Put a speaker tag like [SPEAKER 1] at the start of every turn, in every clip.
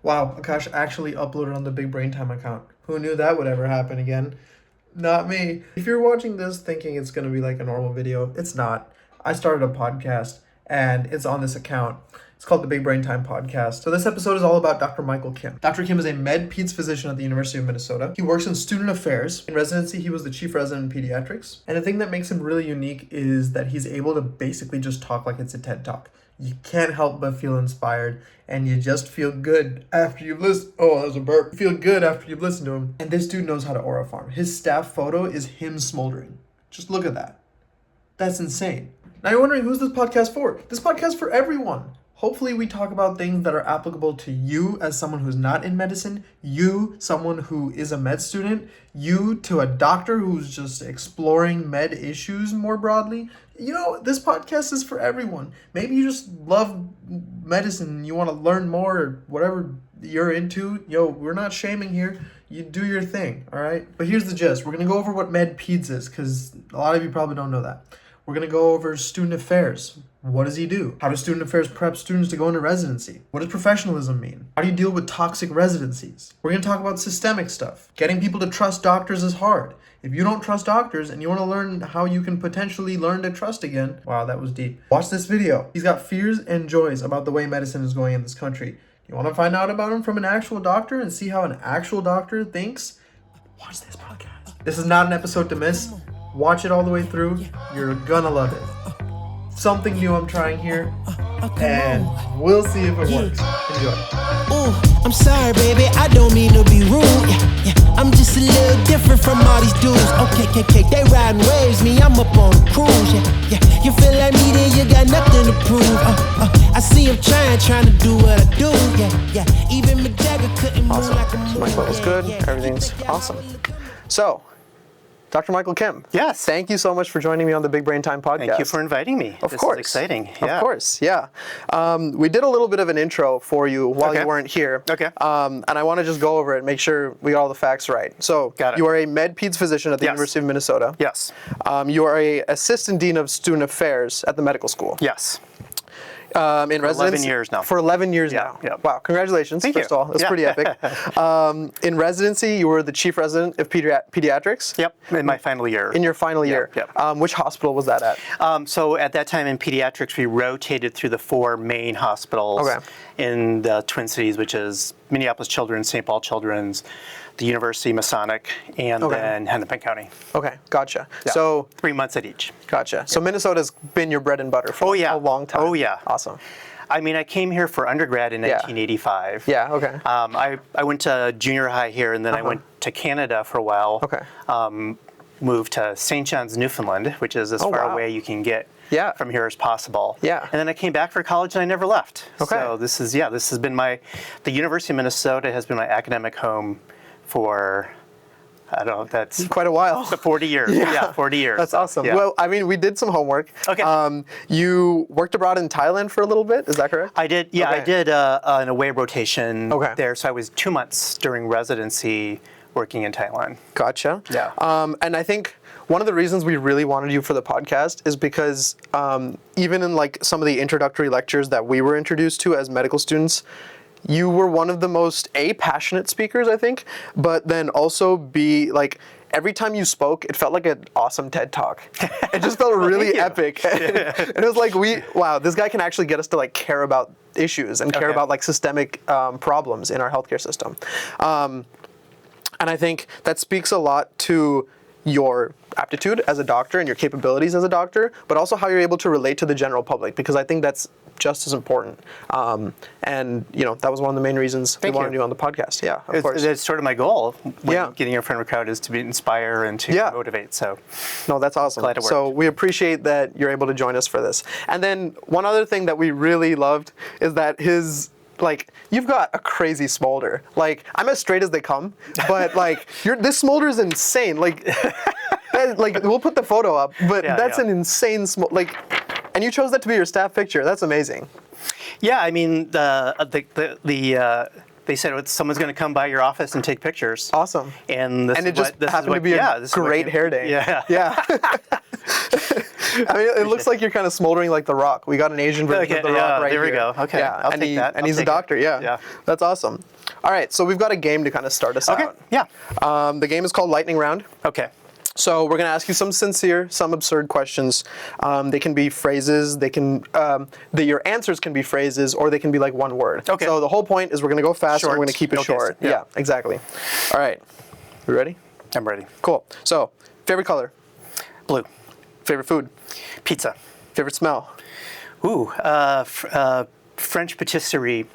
[SPEAKER 1] Wow, Akash actually uploaded on the Big Brain Time account. Who knew that would ever happen again? Not me. If you're watching this thinking it's going to be like a normal video, it's not. I started a podcast and it's on this account. It's called the Big Brain Time Podcast. So this episode is all about Dr. Michael Kim. Dr. Kim is a med-peds physician at the University of Minnesota. He works in student affairs. In residency, he was the chief resident in pediatrics. And the thing that makes him really unique is that he's able to basically just talk like it's a TED Talk. You can't help but feel inspired, and you just feel good after you've listened. Oh, that was a burp. You feel good after you've listened to him. And this dude knows how to aura farm. His staff photo is him smoldering. Just look at that. That's insane. Now you're wondering, who's this podcast for? This podcast is for everyone. Hopefully we talk about things that are applicable to you as someone who's not in medicine, you, someone who is a med student, you to a doctor who's just exploring med issues more broadly. You know, this podcast is for everyone. Maybe you just love medicine, you want to learn more, or whatever you're into. Yo, we're not shaming here. You do your thing, all right? But here's the gist. We're going to go over what med-peds is, because a lot of you probably don't know that. We're going to go over student affairs. What does he do? How do student affairs prep students to go into residency? What does professionalism mean? How do you deal with toxic residencies? We're going to talk about systemic stuff. Getting people to trust doctors is hard. If you don't trust doctors and you want to learn how you can potentially learn to trust again, wow, that was deep. Watch this video. He's got fears and joys about the way medicine is going in this country. You want to find out about him from an actual doctor and see how an actual doctor thinks? Watch this podcast. This is not an episode to miss. Watch it all the way through. You're gonna love it. Something new I'm trying here, and we'll see if it works. Enjoy.
[SPEAKER 2] Ooh, I'm sorry, baby, I don't mean to be rude. Yeah, I'm just a little different from all these dudes. Okay, they riding waves, me, I'm up on a cruise. Yeah, you feel like me, then you got nothing to prove. I see him trying to do what I do. Yeah, even McJagger couldn't move like a
[SPEAKER 1] So my level's good. Everything's awesome. So, Dr. Michael Kim.
[SPEAKER 3] Yes.
[SPEAKER 1] Thank you so much for joining me on the Big Brain Time podcast.
[SPEAKER 3] Thank you for inviting me.
[SPEAKER 1] Of
[SPEAKER 3] This
[SPEAKER 1] course.
[SPEAKER 3] is exciting. Yeah.
[SPEAKER 1] Of course, yeah. We did a little bit of an intro for you while you weren't here.
[SPEAKER 3] Okay.
[SPEAKER 1] And I want to just go over it, make sure we got all the facts right. So,
[SPEAKER 3] Got it.
[SPEAKER 1] You are a med-peds physician at the University of Minnesota.
[SPEAKER 3] Yes.
[SPEAKER 1] You are a assistant dean of student affairs at the medical school.
[SPEAKER 3] Yes.
[SPEAKER 1] In residence
[SPEAKER 3] 11 years now.
[SPEAKER 1] For 11 years
[SPEAKER 3] Yeah,
[SPEAKER 1] now.
[SPEAKER 3] yeah.
[SPEAKER 1] Wow, congratulations,
[SPEAKER 3] Thank
[SPEAKER 1] first
[SPEAKER 3] you.
[SPEAKER 1] of all. That's
[SPEAKER 3] Yeah.
[SPEAKER 1] pretty epic. In residency, you were the chief resident of pediatrics?
[SPEAKER 3] Yep. In my final year.
[SPEAKER 1] In your final year?
[SPEAKER 3] Yep.
[SPEAKER 1] Which hospital was that at?
[SPEAKER 3] So at that time in pediatrics, we rotated through the 4 main hospitals in the Twin Cities, which is Minneapolis Children's, St. Paul Children's, the University Masonic, and then Hennepin County.
[SPEAKER 1] Okay, gotcha.
[SPEAKER 3] Yeah.
[SPEAKER 1] So
[SPEAKER 3] 3 months at each.
[SPEAKER 1] Gotcha. So Minnesota's been your bread and butter for a long time.
[SPEAKER 3] Oh, yeah.
[SPEAKER 1] Awesome.
[SPEAKER 3] I mean, I came here for undergrad in 1985.
[SPEAKER 1] Yeah, okay.
[SPEAKER 3] I went to junior high here, and then I went to Canada for a while.
[SPEAKER 1] Okay.
[SPEAKER 3] Moved to St. John's, Newfoundland, which is as far away you can get from here as possible.
[SPEAKER 1] Yeah.
[SPEAKER 3] And then I came back for college, and I never left.
[SPEAKER 1] Okay.
[SPEAKER 3] So this has been the University of Minnesota has been my academic home for, I don't know, that's
[SPEAKER 1] quite a while.
[SPEAKER 3] 40 years. Yeah, 40 years.
[SPEAKER 1] That's awesome.
[SPEAKER 3] Yeah.
[SPEAKER 1] Well, I mean, we did some homework.
[SPEAKER 3] Okay.
[SPEAKER 1] You worked abroad in Thailand for a little bit, is that correct?
[SPEAKER 3] I did, yeah,
[SPEAKER 1] Okay.
[SPEAKER 3] I did an away rotation
[SPEAKER 1] there.
[SPEAKER 3] So I was 2 months during residency working in Thailand.
[SPEAKER 1] Gotcha.
[SPEAKER 3] Yeah.
[SPEAKER 1] And I think one of the reasons we really wanted you for the podcast is because even in like some of the introductory lectures that we were introduced to as medical students, you were one of the most passionate speakers, I think, but then also like every time you spoke, it felt like an awesome TED Talk. It just felt really epic. And it was like, wow, this guy can actually get us to like care about issues and care about like systemic problems in our healthcare system. And I think that speaks a lot to your aptitude as a doctor and your capabilities as a doctor, but also how you're able to relate to the general public, because I think that's just as important. And that was one of the main reasons we wanted you on the podcast. Yeah, of course.
[SPEAKER 3] It's sort of my goal when getting in front of a crowd is to inspire and to motivate. So,
[SPEAKER 1] no, that's awesome.
[SPEAKER 3] Glad it worked.
[SPEAKER 1] So we appreciate that you're able to join us for this. And then one other thing that we really loved is that you've got a crazy smolder. Like, I'm as straight as they come, but like, this smolder is insane. Like, we'll put the photo up, but that's an insane smolder. And you chose that to be your staff picture. That's amazing.
[SPEAKER 3] Yeah, I mean, they said someone's going to come by your office and take pictures.
[SPEAKER 1] Awesome.
[SPEAKER 3] And
[SPEAKER 1] it just happened to be a great hair day.
[SPEAKER 3] Yeah.
[SPEAKER 1] Yeah. I mean, it looks like you're kind of smoldering like The Rock. We got an Asian version of The Rock right
[SPEAKER 3] there we
[SPEAKER 1] here.
[SPEAKER 3] go. Okay,
[SPEAKER 1] Yeah,
[SPEAKER 3] I'll take that.
[SPEAKER 1] And he's a doctor. Yeah, that's awesome. All right, so we've got a game to kind of start us out.
[SPEAKER 3] Yeah.
[SPEAKER 1] The game is called Lightning Round.
[SPEAKER 3] Okay.
[SPEAKER 1] So we're going to ask you some sincere, some absurd questions. They can be phrases. They can your answers can be phrases, or they can be like one word.
[SPEAKER 3] Okay.
[SPEAKER 1] So the whole point is we're going to go fast and we're going to keep it short.
[SPEAKER 3] Yeah.
[SPEAKER 1] Exactly. All right. We ready?
[SPEAKER 3] I'm ready.
[SPEAKER 1] Cool. So, favorite color?
[SPEAKER 3] Blue.
[SPEAKER 1] Favorite food?
[SPEAKER 3] Pizza.
[SPEAKER 1] Favorite smell?
[SPEAKER 3] Ooh, French patisserie.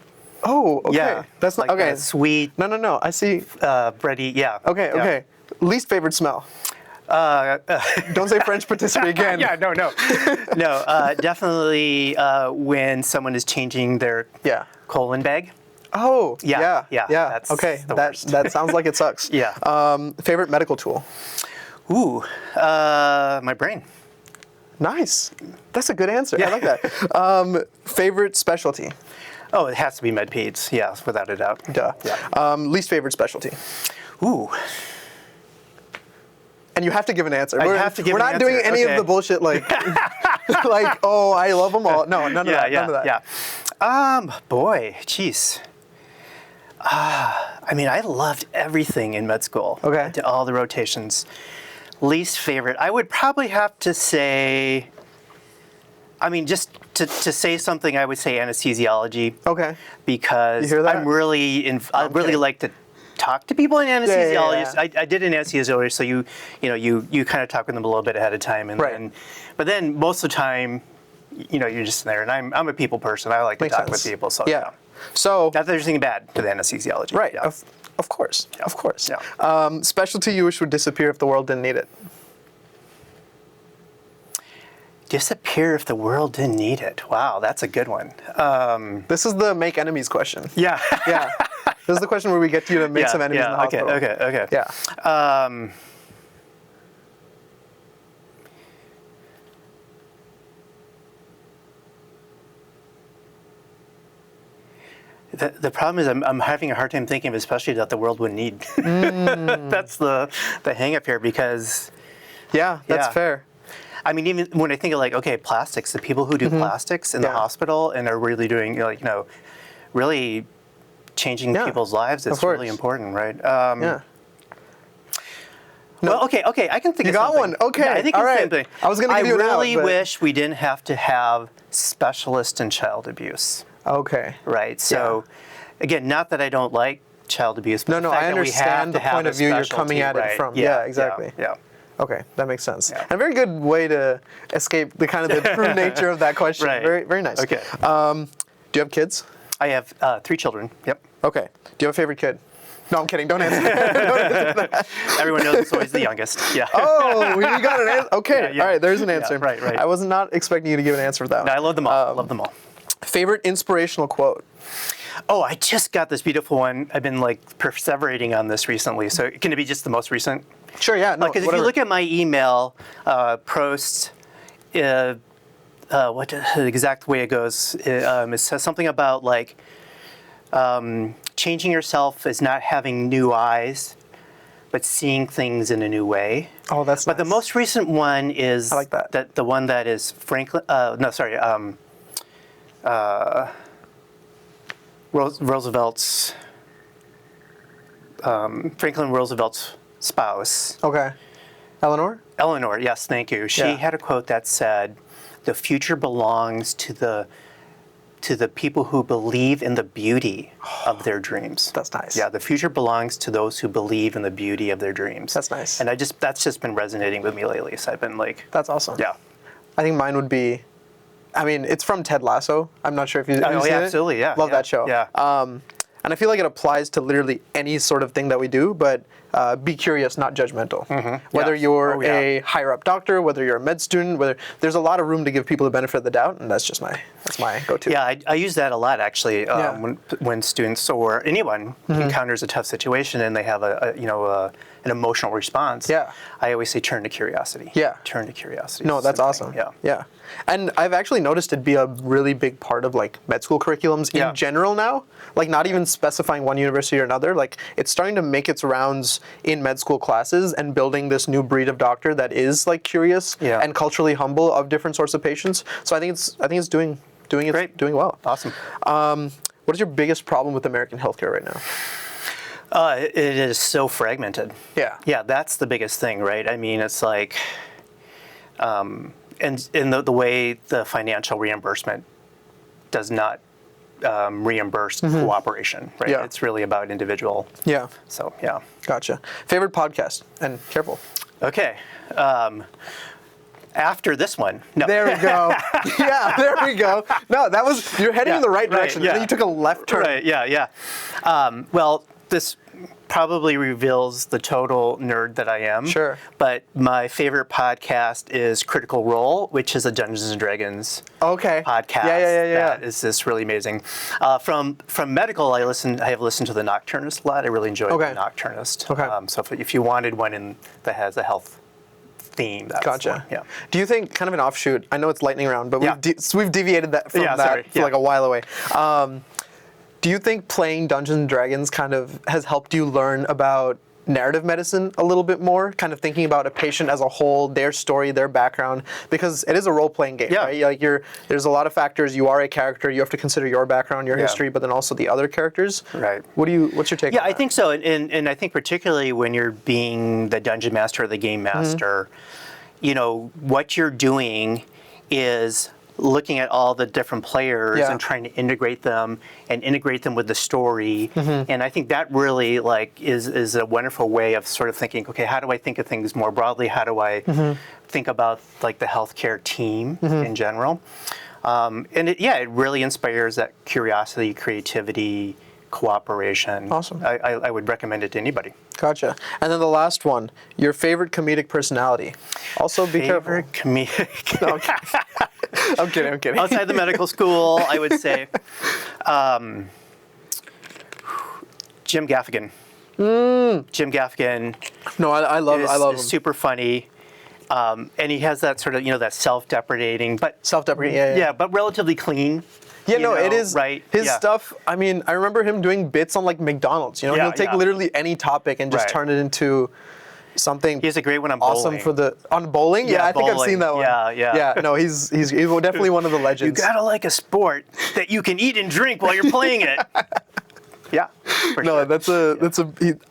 [SPEAKER 1] Oh, okay.
[SPEAKER 3] Yeah.
[SPEAKER 1] That's not
[SPEAKER 3] like
[SPEAKER 1] okay.
[SPEAKER 3] Sweet.
[SPEAKER 1] No. I see.
[SPEAKER 3] Bready. Yeah.
[SPEAKER 1] Okay.
[SPEAKER 3] Yeah.
[SPEAKER 1] Okay. Least favorite smell? Don't say French patisserie again.
[SPEAKER 3] Yeah, no. Definitely when someone is changing their colon bag.
[SPEAKER 1] Oh, yeah.
[SPEAKER 3] That's
[SPEAKER 1] okay,
[SPEAKER 3] the worst.
[SPEAKER 1] that sounds like it sucks.
[SPEAKER 3] Yeah.
[SPEAKER 1] Favorite medical tool?
[SPEAKER 3] Ooh, my brain.
[SPEAKER 1] Nice. That's a good answer. I like that. Favorite specialty?
[SPEAKER 3] Oh, it has to be med-peds. Yeah, without a doubt.
[SPEAKER 1] Duh.
[SPEAKER 3] Yeah.
[SPEAKER 1] Least favorite specialty?
[SPEAKER 3] Ooh.
[SPEAKER 1] And you have to give an answer.
[SPEAKER 3] We're
[SPEAKER 1] not doing any of the bullshit like, like, oh, I love them all. No, none of that. None of that.
[SPEAKER 3] Yeah. Boy, jeez. I mean, I loved everything in med school.
[SPEAKER 1] Okay.
[SPEAKER 3] I did all the rotations. Least favorite, I would probably have to say, I mean, just to say something, I would say anesthesiology.
[SPEAKER 1] Okay.
[SPEAKER 3] Because
[SPEAKER 1] you hear that?
[SPEAKER 3] I'm really, I really like to talk to people in anesthesiologists.
[SPEAKER 1] Yeah.
[SPEAKER 3] I did an anesthesiologist, so you kind of talk with them a little bit ahead of time, and then, but then most of the time, you're just there, and I'm a people person. I like to talk with people. So
[SPEAKER 1] yeah. So
[SPEAKER 3] not that there's anything bad to the anesthesiology.
[SPEAKER 1] Right.
[SPEAKER 3] Yeah.
[SPEAKER 1] Of course.
[SPEAKER 3] Yeah.
[SPEAKER 1] Of course.
[SPEAKER 3] Yeah.
[SPEAKER 1] Specialty you wish would disappear if the world didn't need it.
[SPEAKER 3] Disappear if the world didn't need it. Wow, that's a good one.
[SPEAKER 1] This is the make enemies question.
[SPEAKER 3] Yeah.
[SPEAKER 1] Yeah. This is the question where we get you to make some enemies in the hospital.
[SPEAKER 3] Okay.
[SPEAKER 1] Yeah.
[SPEAKER 3] The problem is I'm having a hard time thinking of a specialty that the world would need. That's the hang up here because...
[SPEAKER 1] Yeah, that's fair.
[SPEAKER 3] I mean, even when I think of like, okay, plastics, the people who do plastics in the hospital and are really doing, really changing people's lives, it's really important, right?
[SPEAKER 1] Yeah.
[SPEAKER 3] Well, okay, I can think
[SPEAKER 1] you
[SPEAKER 3] of something.
[SPEAKER 1] got one. Okay,
[SPEAKER 3] yeah, I think
[SPEAKER 1] all
[SPEAKER 3] of
[SPEAKER 1] right.
[SPEAKER 3] something.
[SPEAKER 1] I was going to give you an out,
[SPEAKER 3] I really wish we didn't have to have specialists in child abuse.
[SPEAKER 1] Okay.
[SPEAKER 3] Right. So, again, not that I don't like child abuse, but
[SPEAKER 1] no, I understand the point of view you're coming at it from. Yeah, exactly.
[SPEAKER 3] Yeah.
[SPEAKER 1] Okay, that makes sense.
[SPEAKER 3] Yeah.
[SPEAKER 1] And a very good way to escape the kind of the true nature of that question.
[SPEAKER 3] Right.
[SPEAKER 1] Very, very nice.
[SPEAKER 3] Okay.
[SPEAKER 1] Do you have kids?
[SPEAKER 3] I have 3 children. Yep.
[SPEAKER 1] Okay. Do you have a favorite kid? No, I'm kidding. Don't answer that.
[SPEAKER 3] Everyone knows it's always the youngest. Yeah.
[SPEAKER 1] Oh, we got an answer. Okay.
[SPEAKER 3] Yeah.
[SPEAKER 1] All right, there's an answer.
[SPEAKER 3] Yeah, right.
[SPEAKER 1] I was not expecting you to give an answer for that.
[SPEAKER 3] No, I love them all.
[SPEAKER 1] Favorite inspirational quote?
[SPEAKER 3] Oh, I just got this beautiful one. I've been perseverating on this recently. So can it be just the most recent?
[SPEAKER 1] Sure, yeah. No,
[SPEAKER 3] Because if you look at my email, Prost, what the exact way it goes, it says something about changing yourself is not having new eyes, but seeing things in a new way.
[SPEAKER 1] Oh, that's
[SPEAKER 3] But
[SPEAKER 1] nice.
[SPEAKER 3] the most recent one is
[SPEAKER 1] I like that.
[SPEAKER 3] The one that is Franklin. Roosevelt's. Franklin Roosevelt's spouse.
[SPEAKER 1] Okay. Eleanor?
[SPEAKER 3] Eleanor, yes, thank you. She had a quote that said, "The future belongs to the people who believe in the beauty of their dreams."
[SPEAKER 1] That's nice.
[SPEAKER 3] Yeah, the future belongs to those who believe in the beauty of their dreams.
[SPEAKER 1] That's nice.
[SPEAKER 3] And that's just been resonating with me lately. So I've been
[SPEAKER 1] That's awesome.
[SPEAKER 3] yeah.
[SPEAKER 1] I think mine would be, it's from Ted Lasso. I'm not sure if you've seen it.
[SPEAKER 3] Absolutely, yeah.
[SPEAKER 1] Love that show.
[SPEAKER 3] Yeah.
[SPEAKER 1] And I feel like it applies to literally any sort of thing that we do, but be curious, not judgmental. Whether you're a higher up doctor, whether you're a med student, there's a lot of room to give people the benefit of the doubt, and that's my go-to.
[SPEAKER 3] Yeah, I use that a lot actually. When students or anyone encounters a tough situation and they have an emotional response.
[SPEAKER 1] Yeah.
[SPEAKER 3] I always say turn to curiosity.
[SPEAKER 1] Yeah.
[SPEAKER 3] Turn to curiosity.
[SPEAKER 1] No, that's awesome. Yeah. And I've actually noticed it be a really big part of med school curriculums in general now. Not even specifying one university or another. It's starting to make its rounds themselves in med school classes and building this new breed of doctor that is like curious and culturally humble of different sorts of patients. So I think it's doing well.
[SPEAKER 3] Awesome.
[SPEAKER 1] What is your biggest problem with American healthcare right now?
[SPEAKER 3] It is so fragmented. Yeah, that's the biggest thing, right? I mean, it's like, and in the way the financial reimbursement does not reimburse cooperation, right?
[SPEAKER 1] Yeah.
[SPEAKER 3] It's really about individual.
[SPEAKER 1] Yeah.
[SPEAKER 3] So, yeah.
[SPEAKER 1] Gotcha. Favorite podcast? And careful.
[SPEAKER 3] Okay. After this one. No.
[SPEAKER 1] There we go. Yeah, there we go. No, you're heading in the right direction.
[SPEAKER 3] Right,
[SPEAKER 1] And then you took a left turn.
[SPEAKER 3] Right, yeah. Well, this probably reveals the total nerd that I am.
[SPEAKER 1] Sure.
[SPEAKER 3] But my favorite podcast is Critical Role, which is a Dungeons and Dragons podcast.
[SPEAKER 1] Yeah.
[SPEAKER 3] That is just really amazing. From medical, I have listened to The Nocturnist a lot. I really enjoy The Nocturnist.
[SPEAKER 1] Okay.
[SPEAKER 3] So if you wanted one that has a health theme, that's
[SPEAKER 1] Gotcha.
[SPEAKER 3] one. Yeah.
[SPEAKER 1] Do you think, kind of an offshoot, I know it's lightning round, but we've deviated that from for like a while away. Do you think playing Dungeons and Dragons kind of has helped you learn about narrative medicine a little bit more? Kind of thinking about a patient as a whole, their story, their background, because it is a role-playing game, right? Like there's a lot of factors. You are a character. You have to consider your background, your history, but then also the other characters.
[SPEAKER 3] Right.
[SPEAKER 1] What's your take?
[SPEAKER 3] Yeah,
[SPEAKER 1] on that?
[SPEAKER 3] I think so, and I think particularly when you're being the dungeon master or the game master, what you're doing is looking at all the different players and trying to integrate them with the story. And I think that really is a wonderful way of sort of thinking, okay, how do I think of things more broadly? How do I think about like the healthcare team in general? And it really inspires that curiosity, creativity, cooperation.
[SPEAKER 1] Awesome.
[SPEAKER 3] I would recommend it to anybody.
[SPEAKER 1] Gotcha. And then the last one, your favorite comedic personality. Also be careful.
[SPEAKER 3] Favorite comedic.
[SPEAKER 1] No, I'm kidding.
[SPEAKER 3] Outside the medical school, I would say Jim Gaffigan. Jim Gaffigan.
[SPEAKER 1] No, I love him.
[SPEAKER 3] Super funny. And he has that sort of, that self-deprecating, but but relatively clean.
[SPEAKER 1] It is.
[SPEAKER 3] Right.
[SPEAKER 1] His stuff, I mean, I remember him doing bits on like McDonald's, he'll take literally any topic and just turn it into something.
[SPEAKER 3] He has a great one on
[SPEAKER 1] awesome
[SPEAKER 3] bowling.
[SPEAKER 1] On bowling? Yeah, I think I've seen that one.
[SPEAKER 3] Yeah.
[SPEAKER 1] No, he's definitely one of the legends.
[SPEAKER 3] You gotta like a sport that you can eat and drink while you're playing it. Yeah.
[SPEAKER 1] No, sure.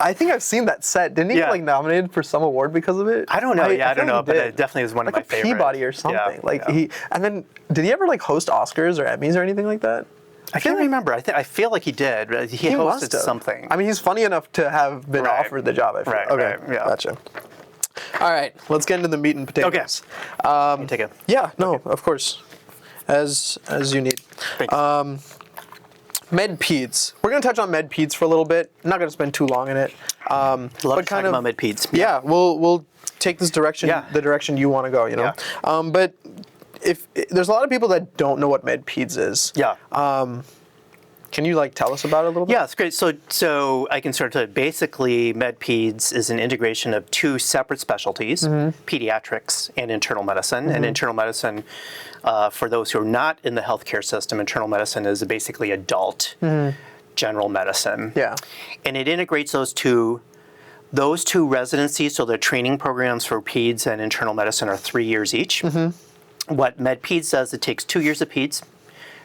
[SPEAKER 1] I think I've seen that set. Didn't he get like nominated for some award because of it?
[SPEAKER 3] I don't know. I don't know, but it definitely is one of my favorites.
[SPEAKER 1] Like a Peabody or something. And then did he ever like host Oscars or Emmys or anything like that?
[SPEAKER 3] I can't remember. I feel like he did. He hosted something.
[SPEAKER 1] I mean, he's funny enough to have been offered the job, I feel. Okay.
[SPEAKER 3] Yeah.
[SPEAKER 1] Gotcha. All right, let's get into the meat and potatoes.
[SPEAKER 3] Okay. Take it.
[SPEAKER 1] Yeah, no, of course. As you need.
[SPEAKER 3] Thanks.
[SPEAKER 1] Med-peds. We're going to touch on med-peds for a little bit. I'm not going to spend too long in it.
[SPEAKER 3] Love to talk about med-peds.
[SPEAKER 1] Yeah, we'll take this direction, the direction you want to go,
[SPEAKER 3] Yeah.
[SPEAKER 1] But if there's a lot of people that don't know what med-peds is.
[SPEAKER 3] Yeah.
[SPEAKER 1] Can you tell us about it a little bit?
[SPEAKER 3] Yeah, it's great. So I can sort of basically med-peds is an integration of two separate specialties, pediatrics and internal medicine. And internal medicine, for those who are not in the healthcare system, internal medicine is basically adult general medicine.
[SPEAKER 1] Yeah.
[SPEAKER 3] And it integrates those two residencies. So the training programs for peds and internal medicine are 3 years each. What med-peds does, it takes 2 years of peds,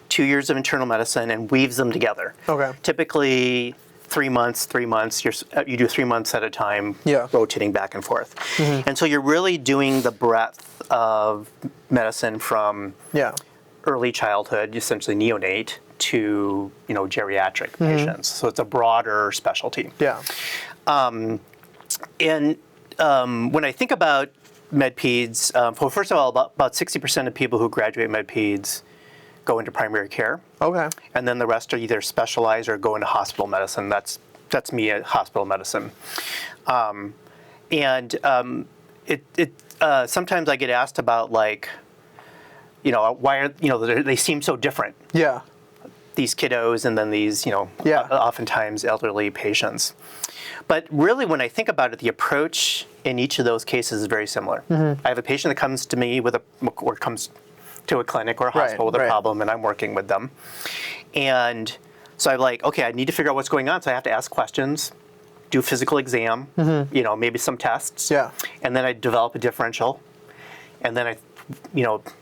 [SPEAKER 3] 2 years of internal medicine, and weaves them together.
[SPEAKER 1] Okay.
[SPEAKER 3] Typically 3 months. You do 3 months at a time, rotating back and forth. And so you're really doing the breadth of medicine from early childhood, essentially neonate, to geriatric patients. So it's a broader specialty.
[SPEAKER 1] Yeah.
[SPEAKER 3] And when I think about med-peds, well, first of all, about 60% of people who graduate med-peds go into primary care.
[SPEAKER 1] Okay. And
[SPEAKER 3] then the rest are either specialized or go into hospital medicine. That's me at hospital medicine. Sometimes I get asked about why are they seem so different.
[SPEAKER 1] Yeah.
[SPEAKER 3] These kiddos and then these oftentimes elderly patients. But really, when I think about it, the approach in each of those cases is very similar. I have a patient that comes to me or comes to a clinic or a hospital with a problem, and I'm working with them. And so I'm like, okay, I need to figure out what's going on, so I have to ask questions do a physical exam, maybe some tests.
[SPEAKER 4] Yeah.
[SPEAKER 3] And then I develop a differential. And then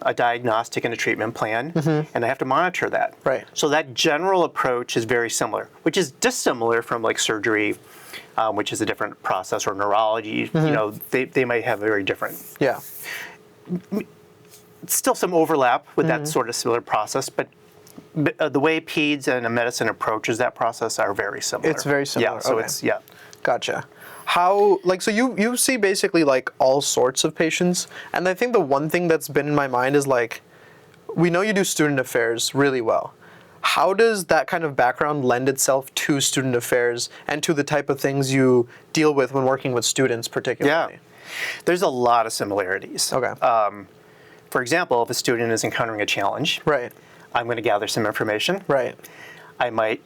[SPEAKER 3] a diagnostic and a treatment plan, and I have to monitor that.
[SPEAKER 4] Right.
[SPEAKER 3] So that general approach is very similar, which is dissimilar from like surgery, which is a different process, or neurology. They might have very different.
[SPEAKER 4] Yeah.
[SPEAKER 3] Still some overlap with that sort of similar process, but the way peds and medicine approaches that process are very similar.
[SPEAKER 4] It's very similar.
[SPEAKER 3] Yeah. So
[SPEAKER 4] okay. Gotcha. How, so you see basically like all sorts of patients, and I think the one thing that's been in my mind is like, we know you do student affairs really well. How does that kind of background lend itself to student affairs and to the type of things you deal with when working with students particularly?
[SPEAKER 3] Yeah. There's a lot of similarities.
[SPEAKER 4] Okay.
[SPEAKER 3] For example, if a student is encountering a challenge,
[SPEAKER 4] Right.
[SPEAKER 3] I'm going to gather some information.
[SPEAKER 4] Right.
[SPEAKER 3] I might,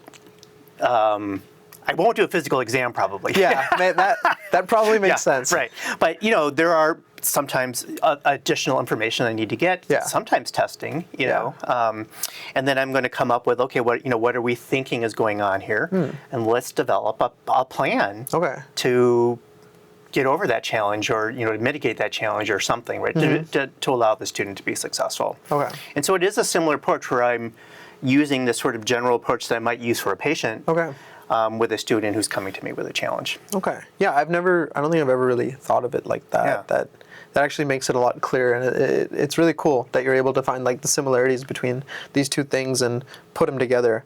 [SPEAKER 3] I won't do a physical exam probably.
[SPEAKER 4] Yeah, that probably makes sense.
[SPEAKER 3] Right. But, there are sometimes additional information I need to get,
[SPEAKER 4] Yeah.
[SPEAKER 3] sometimes testing, you know. And then I'm going to come up with, okay, what are we thinking is going on here? And let's develop a plan to get over that challenge, or, to mitigate that challenge or something, right, to allow the student to be successful.
[SPEAKER 4] Okay.
[SPEAKER 3] And so it is a similar approach where I'm using this sort of general approach that I might use for a patient.
[SPEAKER 4] Okay.
[SPEAKER 3] With a student who's coming to me with a challenge.
[SPEAKER 4] Okay. Yeah, I don't think I've ever really thought of it like that.
[SPEAKER 3] Yeah.
[SPEAKER 4] That actually makes it a lot clearer, and it's really cool that you're able to find like the similarities between these two things and put them together.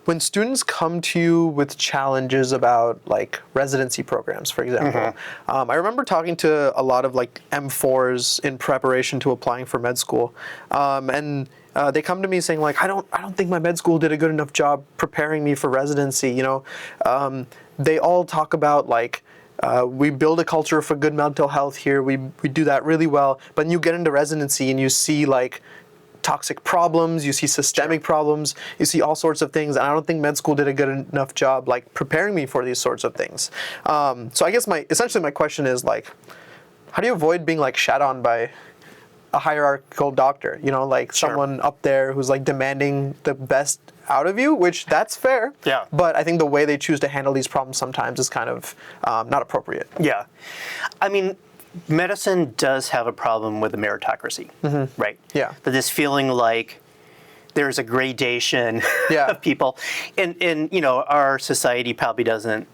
[SPEAKER 4] When students come to you with challenges about like residency programs, for example, I remember talking to a lot of like M4s in preparation to applying for med school, and they come to me saying like, I don't think my med school did a good enough job preparing me for residency. They all talk about like, we build a culture for good mental health here. We do that really well. But then you get into residency and you see like toxic problems, you see systemic problems, you see all sorts of things. And I don't think med school did a good enough job like preparing me for these sorts of things. So I guess essentially my question is like, how do you avoid being like shat on by a hierarchical doctor, someone up there who's like demanding the best out of you, which that's fair.
[SPEAKER 3] Yeah.
[SPEAKER 4] But I think the way they choose to handle these problems sometimes is kind of not appropriate.
[SPEAKER 3] Yeah. I mean, medicine does have a problem with the meritocracy, right?
[SPEAKER 4] Yeah.
[SPEAKER 3] But this feeling like there's a gradation of people. And our society probably doesn't,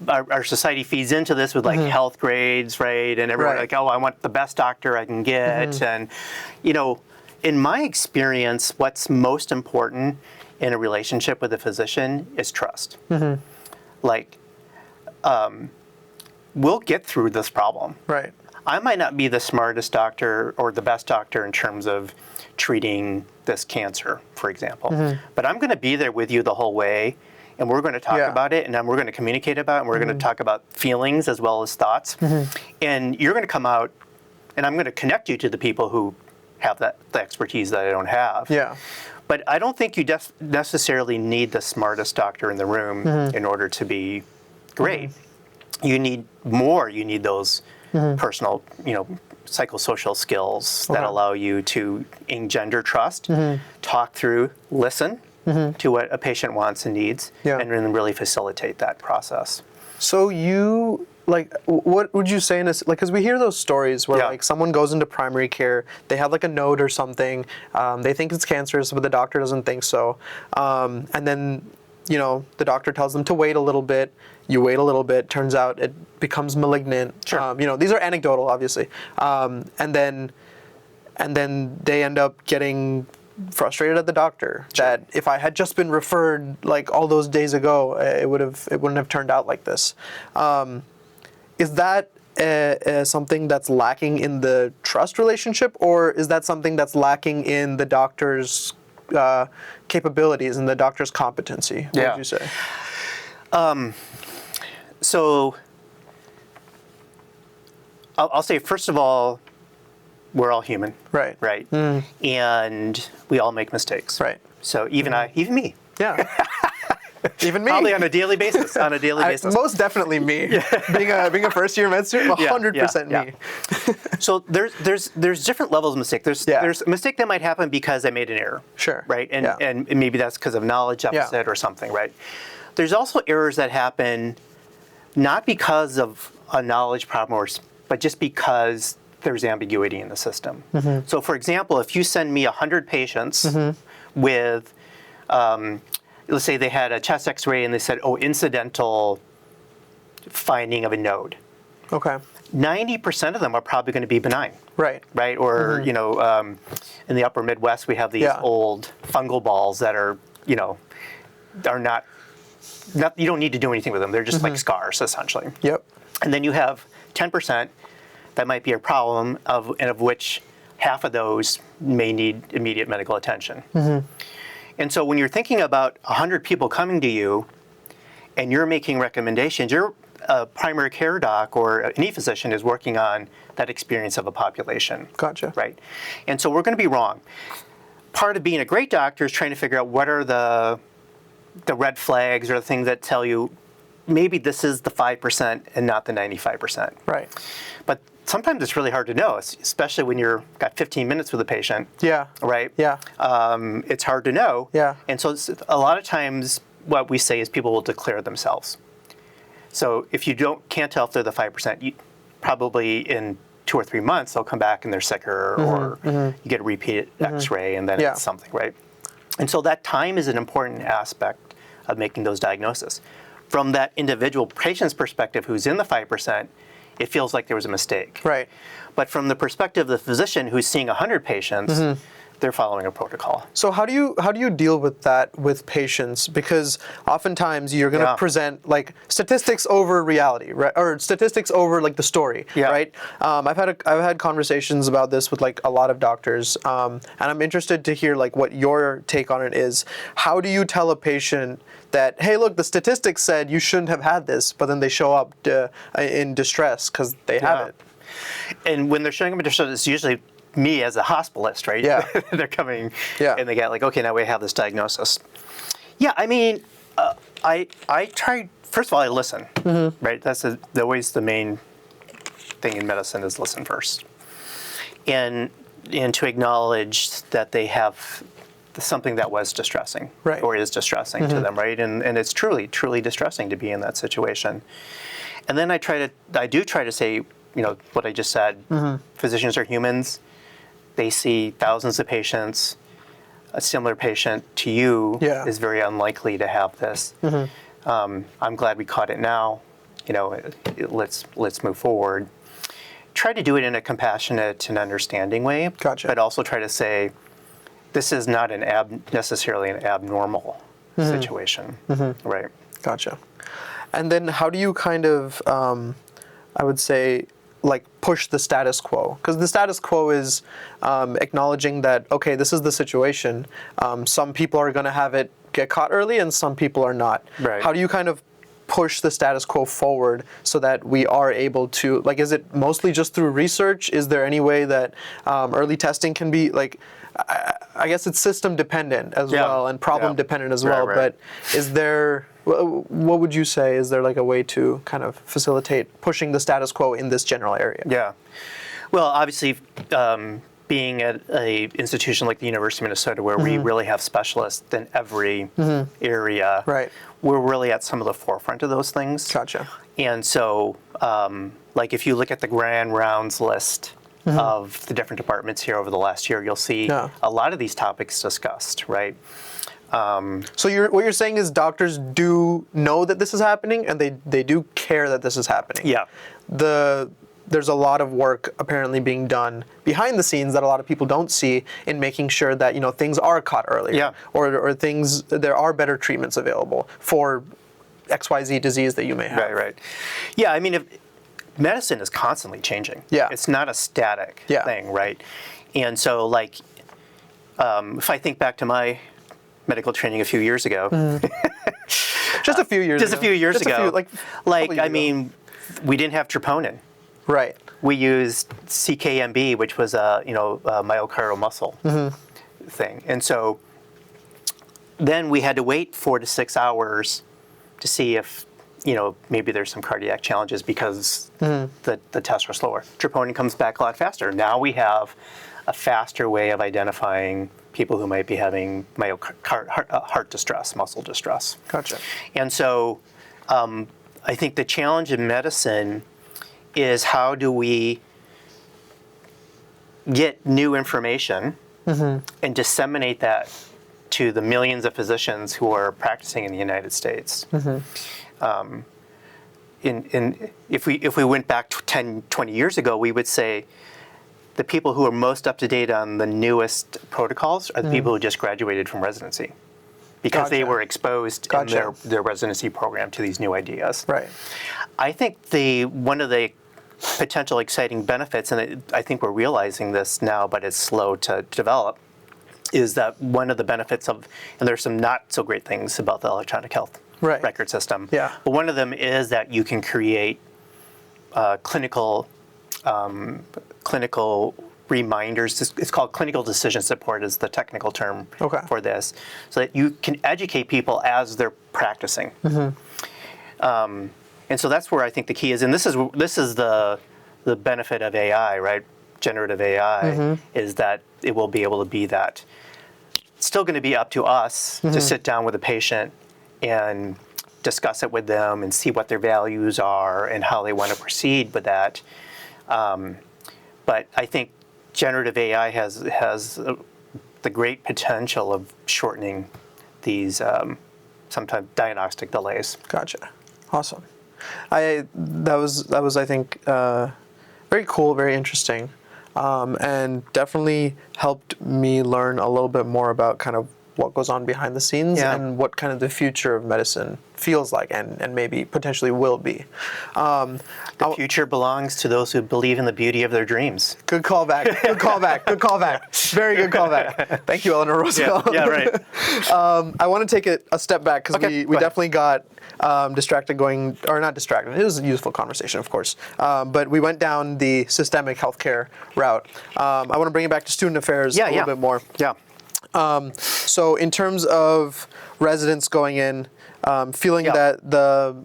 [SPEAKER 3] our society feeds into this with like health grades, right? And everyone like, oh, I want the best doctor I can get. And, in my experience, what's most important in a relationship with a physician is trust. Like, we'll get through this problem.
[SPEAKER 4] Right.
[SPEAKER 3] I might not be the smartest doctor or the best doctor in terms of treating this cancer, for example, but I'm going to be there with you the whole way. And we're going to talk about it, and then we're going to communicate about it, and we're going to talk about feelings as well as thoughts. And you're going to come out, and I'm going to connect you to the people who have the expertise that I don't have.
[SPEAKER 4] Yeah.
[SPEAKER 3] But I don't think you necessarily need the smartest doctor in the room in order to be great. You need more. You need those personal, psychosocial skills that allow you to engender trust, talk through, listen to what a patient wants and needs, and then really facilitate that process.
[SPEAKER 4] So you, like, what would you say in this, like, because we hear those stories where like someone goes into primary care, they have like a node or something, they think it's cancerous, but the doctor doesn't think so, and then, the doctor tells them to wait a little bit, you wait a little bit, turns out it becomes malignant.
[SPEAKER 3] Sure.
[SPEAKER 4] These are anecdotal, obviously, and then they end up getting frustrated at the doctor that if I had just been referred like all those days ago, it wouldn't have turned out like this. Is that something that's lacking in the trust relationship, or is that something that's lacking in the doctor's capabilities and the doctor's competency? What would you say?
[SPEAKER 3] So I'll say, first of all, we're all human.
[SPEAKER 4] Right.
[SPEAKER 3] Right. And we all make mistakes.
[SPEAKER 4] Right.
[SPEAKER 3] So even even me.
[SPEAKER 4] Yeah. Even me.
[SPEAKER 3] Probably on a daily basis.
[SPEAKER 4] Most definitely me. Being a first year med student, 100% me.
[SPEAKER 3] So there's different levels of mistake. There's a mistake that might happen because I made an error.
[SPEAKER 4] Sure.
[SPEAKER 3] Right. And maybe that's because of knowledge deficit or something. Right. There's also errors that happen not because of a knowledge problem, but just because there's ambiguity in the system. So for example, if you send me 100 patients with, let's say they had a chest x-ray and they said, oh, incidental finding of a node.
[SPEAKER 4] Okay.
[SPEAKER 3] 90% of them are probably going to be benign.
[SPEAKER 4] Right.
[SPEAKER 3] Right? Or, you know, in the upper Midwest, we have these old fungal balls that are, you know, are not, you don't need to do anything with them. They're just like scars, essentially.
[SPEAKER 4] Yep.
[SPEAKER 3] And then you have 10% that might be a problem, of which half of those may need immediate medical attention. And so when you're thinking about 100 people coming to you and you're making recommendations, your primary care doc or any physician is working on that experience of a population.
[SPEAKER 4] Gotcha.
[SPEAKER 3] Right? And so we're going to be wrong. Part of being a great doctor is trying to figure out what are the red flags or the things that tell you maybe this is the 5% and not the 95%.
[SPEAKER 4] Right.
[SPEAKER 3] But sometimes it's really hard to know, especially when you're got 15 minutes with a patient.
[SPEAKER 4] Yeah.
[SPEAKER 3] Right?
[SPEAKER 4] Yeah.
[SPEAKER 3] It's hard to know.
[SPEAKER 4] Yeah.
[SPEAKER 3] And so a lot of times what we say is people will declare themselves. So if you can't tell if they're the 5%, you probably in 2 or 3 months they'll come back and they're sicker, or you get a repeated X-ray and then it's something, right? And so that time is an important aspect of making those diagnoses. From that individual patient's perspective who's in the 5%, it feels like there was a mistake.
[SPEAKER 4] Right.
[SPEAKER 3] But from the perspective of the physician who's seeing 100 patients, they're following a protocol.
[SPEAKER 4] So how do you deal with that with patients? Because oftentimes you're going to present like statistics over reality, right? Or statistics over like the story, right? I've had conversations about this with like a lot of doctors, and I'm interested to hear like what your take on it is. How do you tell a patient that, hey, look, the statistics said you shouldn't have had this, but then they show up in distress because they have it?
[SPEAKER 3] And when they're showing up in distress, it's usually me as a hospitalist, right?
[SPEAKER 4] Yeah.
[SPEAKER 3] They're coming and they get like, okay, now we have this diagnosis. Yeah, I mean, I try, first of all, I listen, right? That's always the main thing in medicine is listen first. And to acknowledge that they have something that was distressing,
[SPEAKER 4] right,
[SPEAKER 3] or is distressing to them, right? And it's truly, truly distressing to be in that situation. And then I do try to say, you know, what I just said, physicians are humans. They see thousands of patients. A similar patient to you is very unlikely to have this. I'm glad we caught it now. You know, let's move forward. Try to do it in a compassionate and understanding way.
[SPEAKER 4] Gotcha.
[SPEAKER 3] But also try to say, this is not necessarily an abnormal situation, right?
[SPEAKER 4] Gotcha. And then how do you kind of, I would say, like push the status quo? Because the status quo is acknowledging that, okay, this is the situation. Some people are going to have it get caught early and some people are not.
[SPEAKER 3] Right.
[SPEAKER 4] How do you kind of push the status quo forward so that we are able to, like, is it mostly just through research? Is there any way that early testing can be, like, I guess it's system dependent as well and problem dependent as well, but is there, what would you say, is there like a way to kind of facilitate pushing the status quo in this general area?
[SPEAKER 3] Yeah. Well, obviously, being at a institution like the University of Minnesota where we really have specialists in every area,
[SPEAKER 4] right,
[SPEAKER 3] we're really at some of the forefront of those things.
[SPEAKER 4] Gotcha.
[SPEAKER 3] And so, like if you look at the grand rounds list of the different departments here over the last year, you'll see a lot of these topics discussed, right?
[SPEAKER 4] So what you're saying is doctors do know that this is happening and they do care that this is happening.
[SPEAKER 3] Yeah.
[SPEAKER 4] There's a lot of work apparently being done behind the scenes that a lot of people don't see in making sure that, you know, things are caught earlier, or things, there are better treatments available for XYZ disease that you may have.
[SPEAKER 3] Right. Yeah, I mean, medicine is constantly changing.
[SPEAKER 4] Yeah.
[SPEAKER 3] It's not a static thing, right? And so, like, if I think back to my medical training a few years ago.
[SPEAKER 4] Just a few years ago.
[SPEAKER 3] I mean, we didn't have troponin.
[SPEAKER 4] Right.
[SPEAKER 3] We used CKMB, which was a myocardial muscle thing. And so then we had to wait 4 to 6 hours to see if, you know, maybe there's some cardiac challenges because the tests were slower. Troponin comes back a lot faster. Now we have a faster way of identifying people who might be having heart distress, muscle distress.
[SPEAKER 4] Gotcha.
[SPEAKER 3] And so I think the challenge in medicine is how do we get new information and disseminate that to the millions of physicians who are practicing in the United States. If we went back 10, 20 years ago, we would say the people who are most up to date on the newest protocols are the people who just graduated from residency because they were exposed in their residency program to these new ideas.
[SPEAKER 4] Right.
[SPEAKER 3] I think one of the potential exciting benefits, and I think we're realizing this now, but it's slow to develop, is that one of the benefits of, and there's some not so great things about the electronic health record system, but one of them is that you can create clinical reminders. It's called clinical decision support is the technical term for this, so that you can educate people as they're practicing. And so that's where I think the key is, and this is the benefit of AI, right? Generative AI is that it will be able to be that. It's still going to be up to us to sit down with a patient and discuss it with them and see what their values are and how they want to proceed with that. But I think generative AI has the great potential of shortening these sometimes diagnostic delays.
[SPEAKER 4] Gotcha. Awesome. That was I think very cool, very interesting, and definitely helped me learn a little bit more about kind of what goes on behind the scenes and what kind of the future of medicine feels like and maybe potentially will be.
[SPEAKER 3] The future belongs to those who believe in the beauty of their dreams.
[SPEAKER 4] Good callback. Good callback. Good callback. Very good callback. Thank you, Eleanor Roosevelt.
[SPEAKER 3] Yeah, right.
[SPEAKER 4] I want to take it a step back because we definitely got distracted not distracted. It was a useful conversation, of course. But we went down the systemic healthcare route. I want to bring it back to student affairs a little bit more.
[SPEAKER 3] Yeah.
[SPEAKER 4] So in terms of residents going in, feeling that the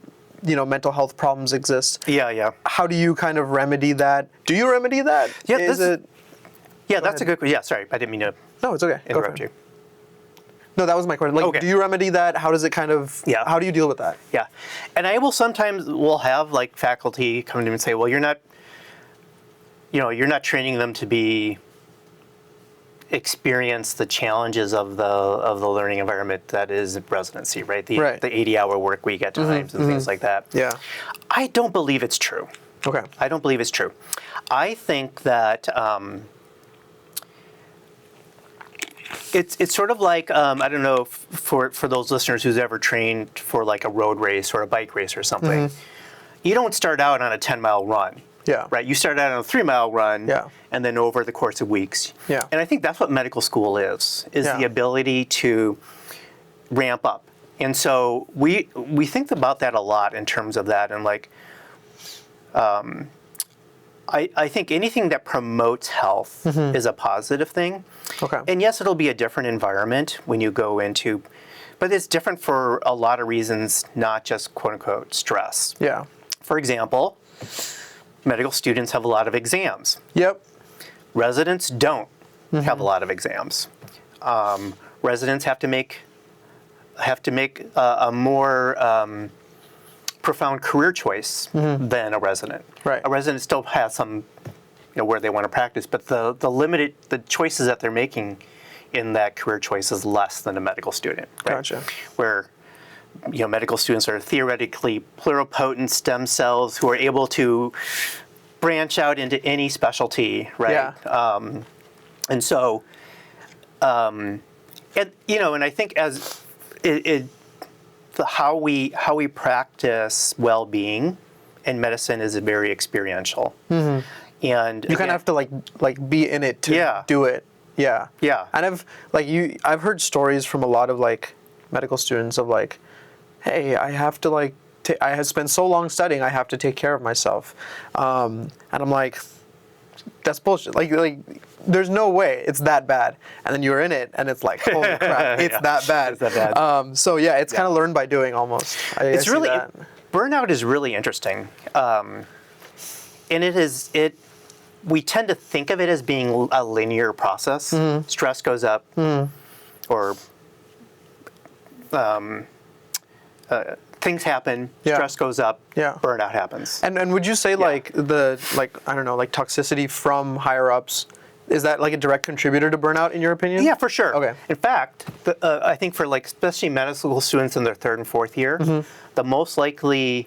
[SPEAKER 4] mental health problems exist.
[SPEAKER 3] Yeah.
[SPEAKER 4] How do you kind of remedy that? Do you remedy that?
[SPEAKER 3] Yeah, that's a good question. Yeah, sorry, I didn't mean to.
[SPEAKER 4] No, it's okay.
[SPEAKER 3] Interrupt you.
[SPEAKER 4] No, that was my question. Do you remedy that? How does it kind of?
[SPEAKER 3] Yeah.
[SPEAKER 4] How do you deal with that?
[SPEAKER 3] Yeah, and I will sometimes have like faculty come to me and say, well, you're not training them to experience the challenges of the learning environment that is residency, right? The 80-hour work week at times and things like that.
[SPEAKER 4] Yeah. I
[SPEAKER 3] don't believe it's true.
[SPEAKER 4] Okay.
[SPEAKER 3] I don't believe it's true. I think that it's sort of like I don't know for those listeners who's ever trained for like a road race or a bike race or something. You don't start out on a 10-mile run.
[SPEAKER 4] Yeah.
[SPEAKER 3] Right. You start out on a 3-mile run.
[SPEAKER 4] Yeah.
[SPEAKER 3] And then over the course of weeks.
[SPEAKER 4] Yeah.
[SPEAKER 3] And I think that's what medical school is the ability to ramp up. And so we think about that a lot in terms of that. And like, I think anything that promotes health is a positive thing.
[SPEAKER 4] Okay.
[SPEAKER 3] And yes, it'll be a different environment when you go into, but it's different for a lot of reasons, not just quote unquote stress.
[SPEAKER 4] Yeah.
[SPEAKER 3] For example, medical students have a lot of exams.
[SPEAKER 4] Yep.
[SPEAKER 3] Residents don't have a lot of exams. Residents have to make a more profound career choice than a resident.
[SPEAKER 4] Right.
[SPEAKER 3] A resident still has some, where they want to practice, but the choices that they're making in that career choice is less than a medical student. Right?
[SPEAKER 4] Gotcha.
[SPEAKER 3] Where medical students are theoretically pluripotent stem cells who are able to branch out into any specialty, right?
[SPEAKER 4] Yeah.
[SPEAKER 3] And so, and I think as how we practice well-being in medicine is very experiential, and
[SPEAKER 4] you kind of have to like be in it to do it. Yeah.
[SPEAKER 3] Yeah.
[SPEAKER 4] And I've heard stories from a lot of like medical students of like, hey, I have to like, I have spent so long studying, I have to take care of myself. And I'm like, that's bullshit. Like, there's no way it's that bad. And then you're in it, and it's like, holy crap, it's that bad.
[SPEAKER 3] It's that bad.
[SPEAKER 4] So yeah, it's kind of learned by doing almost.
[SPEAKER 3] It's really, burnout is really interesting. And we tend to think of it as being a linear process. Stress goes up, or things happen. Stress goes up. Burnout happens.
[SPEAKER 4] And would you say like I don't know, like toxicity from higher ups, is that like a direct contributor to burnout in your opinion?
[SPEAKER 3] Yeah, for sure.
[SPEAKER 4] Okay.
[SPEAKER 3] In fact, I think for like especially medical school students in their 3rd and 4th year, the most likely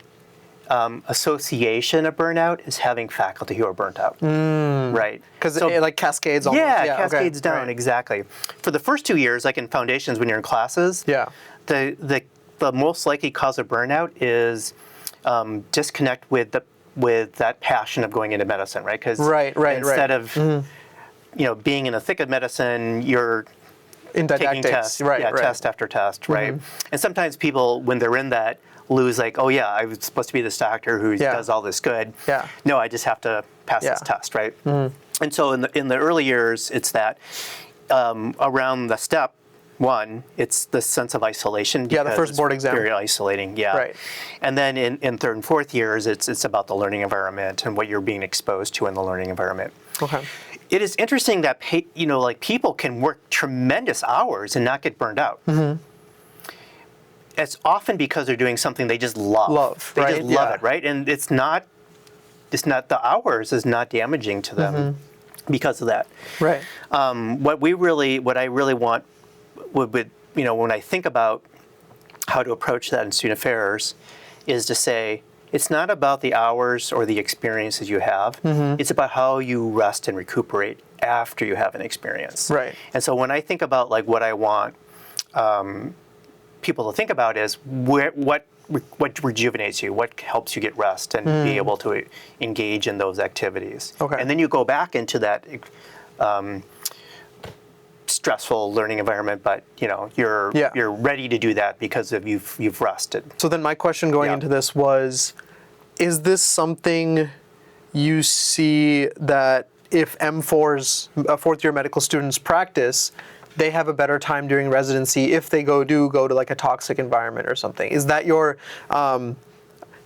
[SPEAKER 3] association of burnout is having faculty who are burnt out. Right.
[SPEAKER 4] Because it like cascades almost.
[SPEAKER 3] Cascades down, exactly. For the first 2 years, like in foundations when you're in classes, the most likely cause of burnout is disconnect with that passion of going into medicine, right? Because instead of being in the thick of medicine, you're
[SPEAKER 4] in
[SPEAKER 3] taking tests, test after test, right? And sometimes people, when they're in that, lose like, oh yeah, I was supposed to be this doctor who does all this good. No, I just have to pass this test, right? And so in the early years, it's that around the step 1, it's the sense of isolation.
[SPEAKER 4] The first board exam.
[SPEAKER 3] Very isolating, Right. And then in 3rd and 4th years, it's about the learning environment and what you're being exposed to in the learning environment.
[SPEAKER 4] Okay.
[SPEAKER 3] It is interesting that like people can work tremendous hours and not get burned out. It's often because they're doing something they just love. They just love it, right? And it's not the hours is not damaging to them because of that.
[SPEAKER 4] Right.
[SPEAKER 3] What I really want would when I think about how to approach that in student affairs is to say, it's not about the hours or the experiences you have. It's about how you rest and recuperate after you have an experience.
[SPEAKER 4] Right.
[SPEAKER 3] And so when I think about like what I want people to think about is what rejuvenates you, what helps you get rest and be able to engage in those activities.
[SPEAKER 4] Okay.
[SPEAKER 3] And then you go back into that stressful learning environment, but you're ready to do that because of you've rested.
[SPEAKER 4] So then my question going into this was, is this something you see that if M4s, 4th year medical students practice, they have a better time during residency if they go to like a toxic environment or something? Is that your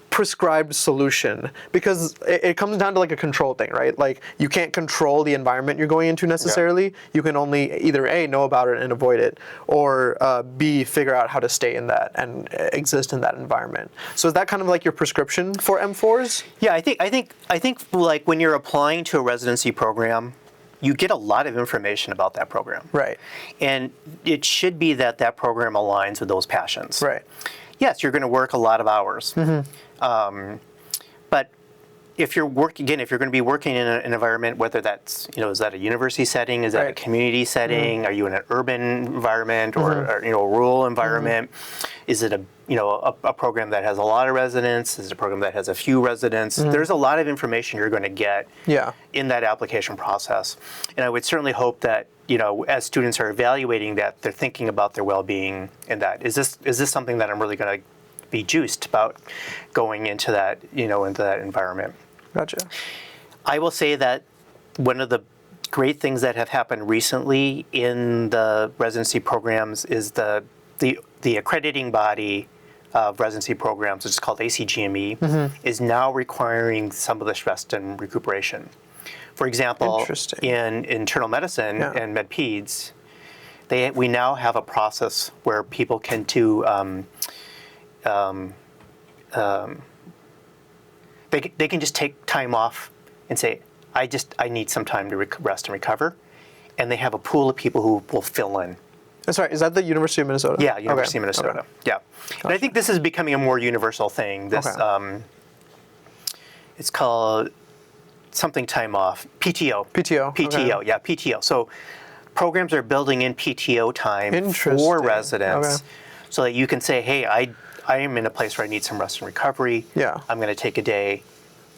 [SPEAKER 4] prescribed solution? Because it comes down to like a control thing, right? Like you can't control the environment you're going into necessarily. You can only either A, know about it and avoid it, or B, figure out how to stay in that and exist in that environment. So is that kind of like your prescription for M4s?
[SPEAKER 3] Yeah, I think like when you're applying to a residency program, you get a lot of information about that program.
[SPEAKER 4] Right.
[SPEAKER 3] And it should be that program aligns with those passions.
[SPEAKER 4] Right.
[SPEAKER 3] Yes, you're going to work a lot of hours. But if you're going to be working in an environment, whether that's, is that a university setting, is that a community setting, are you in an urban environment or a rural environment? Is it a program that has a lot of residents? Is it a program that has a few residents? There's a lot of information you're going to get in that application process. And I would certainly hope that, as students are evaluating that, they're thinking about their well-being and that, is this something that I'm really going to be juiced about going into that, into that environment.
[SPEAKER 4] Gotcha.
[SPEAKER 3] I will say that one of the great things that have happened recently in the residency programs is the accrediting body of residency programs, which is called ACGME, is now requiring some of this rest and recuperation. For example, in internal medicine and med-peds, we now have a process where people can they can just take time off and say, I need some time to rest and recover, and they have a pool of people who will fill in.
[SPEAKER 4] Sorry, is that the University of Minnesota?
[SPEAKER 3] Yeah, University of Minnesota. Okay. Yeah, gotcha. And I think this is becoming a more universal thing. This it's called something time off, PTO.
[SPEAKER 4] PTO.
[SPEAKER 3] Yeah, PTO. So programs are building in PTO time for residents, so that you can say, hey, I am in a place where I need some rest and recovery. I'm going to take a day.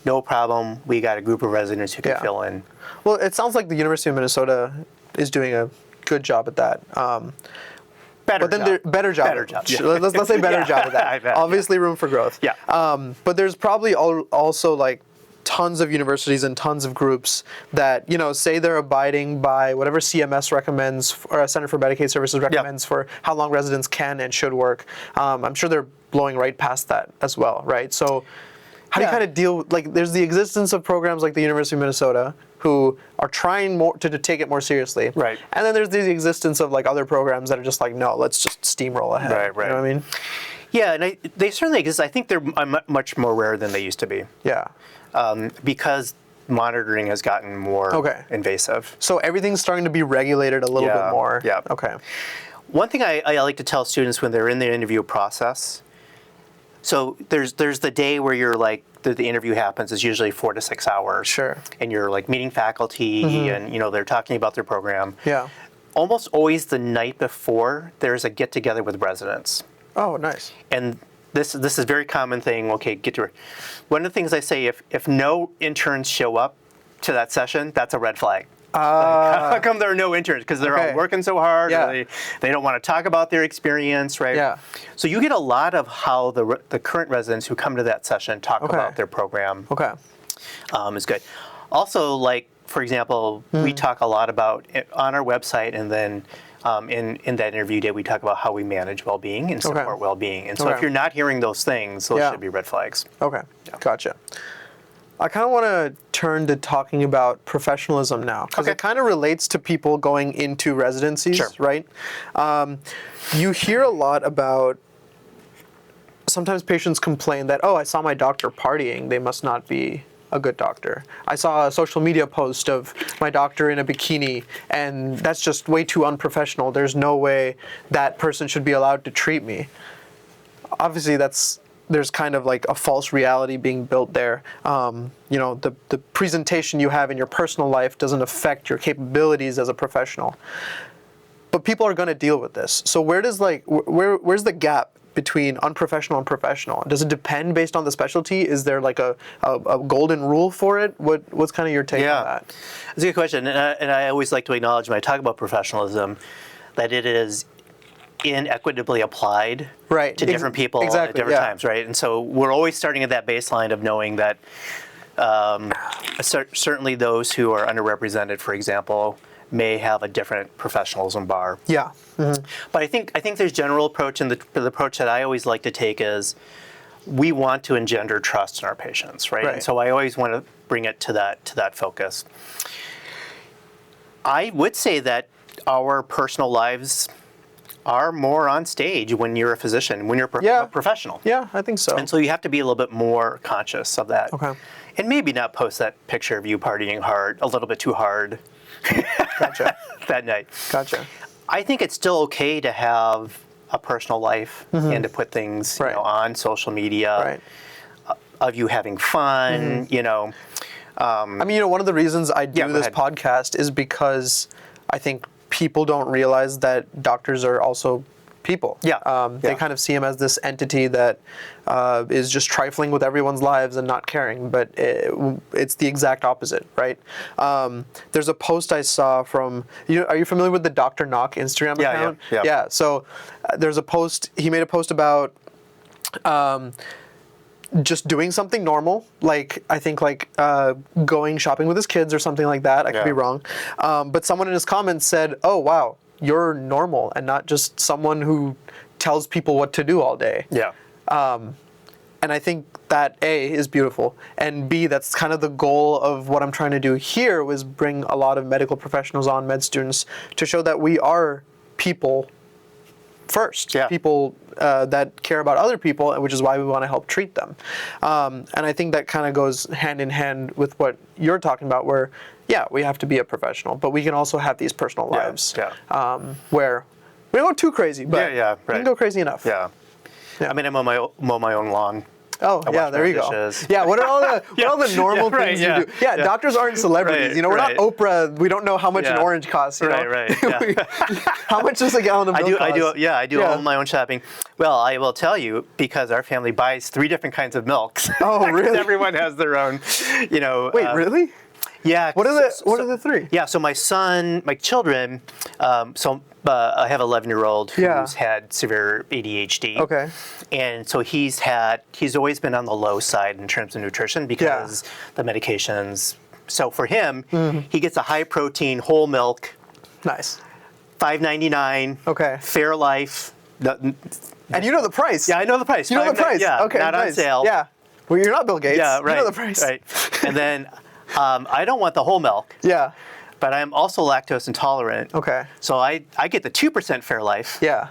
[SPEAKER 3] No problem. We got a group of residents who can fill in.
[SPEAKER 4] Well, it sounds like the University of Minnesota is doing a good job at that. Better job. Yeah. Let's say better job at that. Obviously, room for growth.
[SPEAKER 3] Yeah.
[SPEAKER 4] But there's probably also like tons of universities and tons of groups that, say they're abiding by whatever CMS recommends, or Center for Medicaid Services recommends for how long residents can and should work. I'm sure they're blowing right past that as well, right? So How do you
[SPEAKER 1] Yeah.
[SPEAKER 4] kind of deal, like, there's the existence of programs like the University of Minnesota who are trying more to take it more seriously.
[SPEAKER 3] Right.
[SPEAKER 4] And then there's the existence of like other programs that are just like, no, let's just steamroll ahead.
[SPEAKER 3] Right, right.
[SPEAKER 4] You know what I mean?
[SPEAKER 3] Yeah, and they certainly exist. I think they're much more rare than they used to be.
[SPEAKER 4] Yeah.
[SPEAKER 3] Because monitoring has gotten more invasive.
[SPEAKER 4] So everything's starting to be regulated a little bit more.
[SPEAKER 3] Yeah.
[SPEAKER 4] Okay.
[SPEAKER 3] One thing I like to tell students when they're in the interview process, so there's the day where you're like, the interview happens is usually 4 to 6 hours.
[SPEAKER 4] Sure.
[SPEAKER 3] And you're like meeting faculty and, you know, they're talking about their program.
[SPEAKER 4] Yeah.
[SPEAKER 3] Almost always the night before, there's a get-together with residents.
[SPEAKER 4] Oh, nice.
[SPEAKER 3] And this is a very common thing. Okay, one of the things I say, if no interns show up to that session, that's a red flag. How come there are no interns? Because they're all working so hard, or they don't want to talk about their experience, right?
[SPEAKER 4] Yeah.
[SPEAKER 3] So you get a lot of how the current residents who come to that session talk about their program.
[SPEAKER 4] Okay.
[SPEAKER 3] Is good. Also, like, for example, we talk a lot about it on our website, and then in that interview day, we talk about how we manage well-being and support well-being. And so if you're not hearing those things, those should be red flags.
[SPEAKER 4] Okay. Gotcha. I kind of want to turn to talking about professionalism now, because it kind of relates to people going into residencies, right? You hear a lot about, sometimes patients complain that, oh, I saw my doctor partying, they must not be a good doctor. I saw a social media post of my doctor in a bikini, and that's just way too unprofessional. There's no way that person should be allowed to treat me. Obviously, there's kind of like a false reality being built there. You know, the presentation you have in your personal life doesn't affect your capabilities as a professional. But people are going to deal with this. So where's the gap between unprofessional and professional? Does it depend based on the specialty? Is there like a golden rule for it? What's kind of your take on that?
[SPEAKER 3] That's a good question. And I always like to acknowledge when I talk about professionalism that it is inequitably applied to different people at different times, right? And so we're always starting at that baseline of knowing that certainly those who are underrepresented, for example, may have a different professionalism bar.
[SPEAKER 4] Yeah. Mm-hmm.
[SPEAKER 3] But I think there's general approach, and the approach that I always like to take is we want to engender trust in our patients, right? And so I always want to bring it to that focus. I would say that our personal lives are more on stage when you're a physician, when you're a professional.
[SPEAKER 4] Yeah, I think so.
[SPEAKER 3] And so you have to be a little bit more conscious of that.
[SPEAKER 4] Okay.
[SPEAKER 3] And maybe not post that picture of you partying hard, a little bit too hard.
[SPEAKER 4] Gotcha.
[SPEAKER 3] That night.
[SPEAKER 4] Gotcha.
[SPEAKER 3] I think it's still okay to have a personal life and to put things you know, on social media of you having fun, you know.
[SPEAKER 4] I mean, you know, one of the reasons I do this podcast is because I think people don't realize that doctors are also people. They kind of see them as this entity that is just trifling with everyone's lives and not caring, but it's the exact opposite, right? There's a post I saw from, are you familiar with the Dr. Knock Instagram account? Yeah. So there's a post, he made a post about just doing something normal, like I think like going shopping with his kids or something like that. I could be wrong. But someone in his comments said, oh, wow, you're normal and not just someone who tells people what to do all day. And I think that A, is beautiful, and B, that's kind of the goal of what I'm trying to do here, was bring a lot of medical professionals on, med students, to show that we are people first. People that care about other people, which is why we want to help treat them. And I think that kind of goes hand in hand with what you're talking about, where, we have to be a professional, but we can also have these personal lives where we don't go too crazy, but we can go crazy enough.
[SPEAKER 3] I mean, I mow my own lawn.
[SPEAKER 4] Oh, yeah, there you go. Yeah, what are all the normal things you do? Yeah, doctors aren't celebrities. We're not Oprah. We don't know how much an orange costs. How much does a gallon of milk cost?
[SPEAKER 3] I do all my own shopping. Well, I will tell you, because our family buys 3 different kinds of milks.
[SPEAKER 4] Oh, really?
[SPEAKER 3] Everyone has their own,
[SPEAKER 4] Wait, really?
[SPEAKER 3] Yeah.
[SPEAKER 4] What are the 3?
[SPEAKER 3] Yeah, so my children, I have an 11-year-old who's had severe ADHD.
[SPEAKER 4] Okay.
[SPEAKER 3] And so he's always been on the low side in terms of nutrition because the medications. So for him, he gets a high protein whole milk.
[SPEAKER 4] Nice.
[SPEAKER 3] $5.99.
[SPEAKER 4] Okay.
[SPEAKER 3] Fairlife.
[SPEAKER 4] And you know the price.
[SPEAKER 3] Yeah, I know the price.
[SPEAKER 4] You know the price.
[SPEAKER 3] Yeah,
[SPEAKER 4] okay,
[SPEAKER 3] not
[SPEAKER 4] nice.
[SPEAKER 3] on sale.
[SPEAKER 4] Yeah. Well, you're not Bill Gates.
[SPEAKER 3] Yeah, right.
[SPEAKER 4] You know the price.
[SPEAKER 3] Right. And then I don't want the whole milk.
[SPEAKER 4] Yeah.
[SPEAKER 3] But I'm also lactose intolerant.
[SPEAKER 4] Okay.
[SPEAKER 3] So I get the 2% Fairlife.
[SPEAKER 4] Yeah.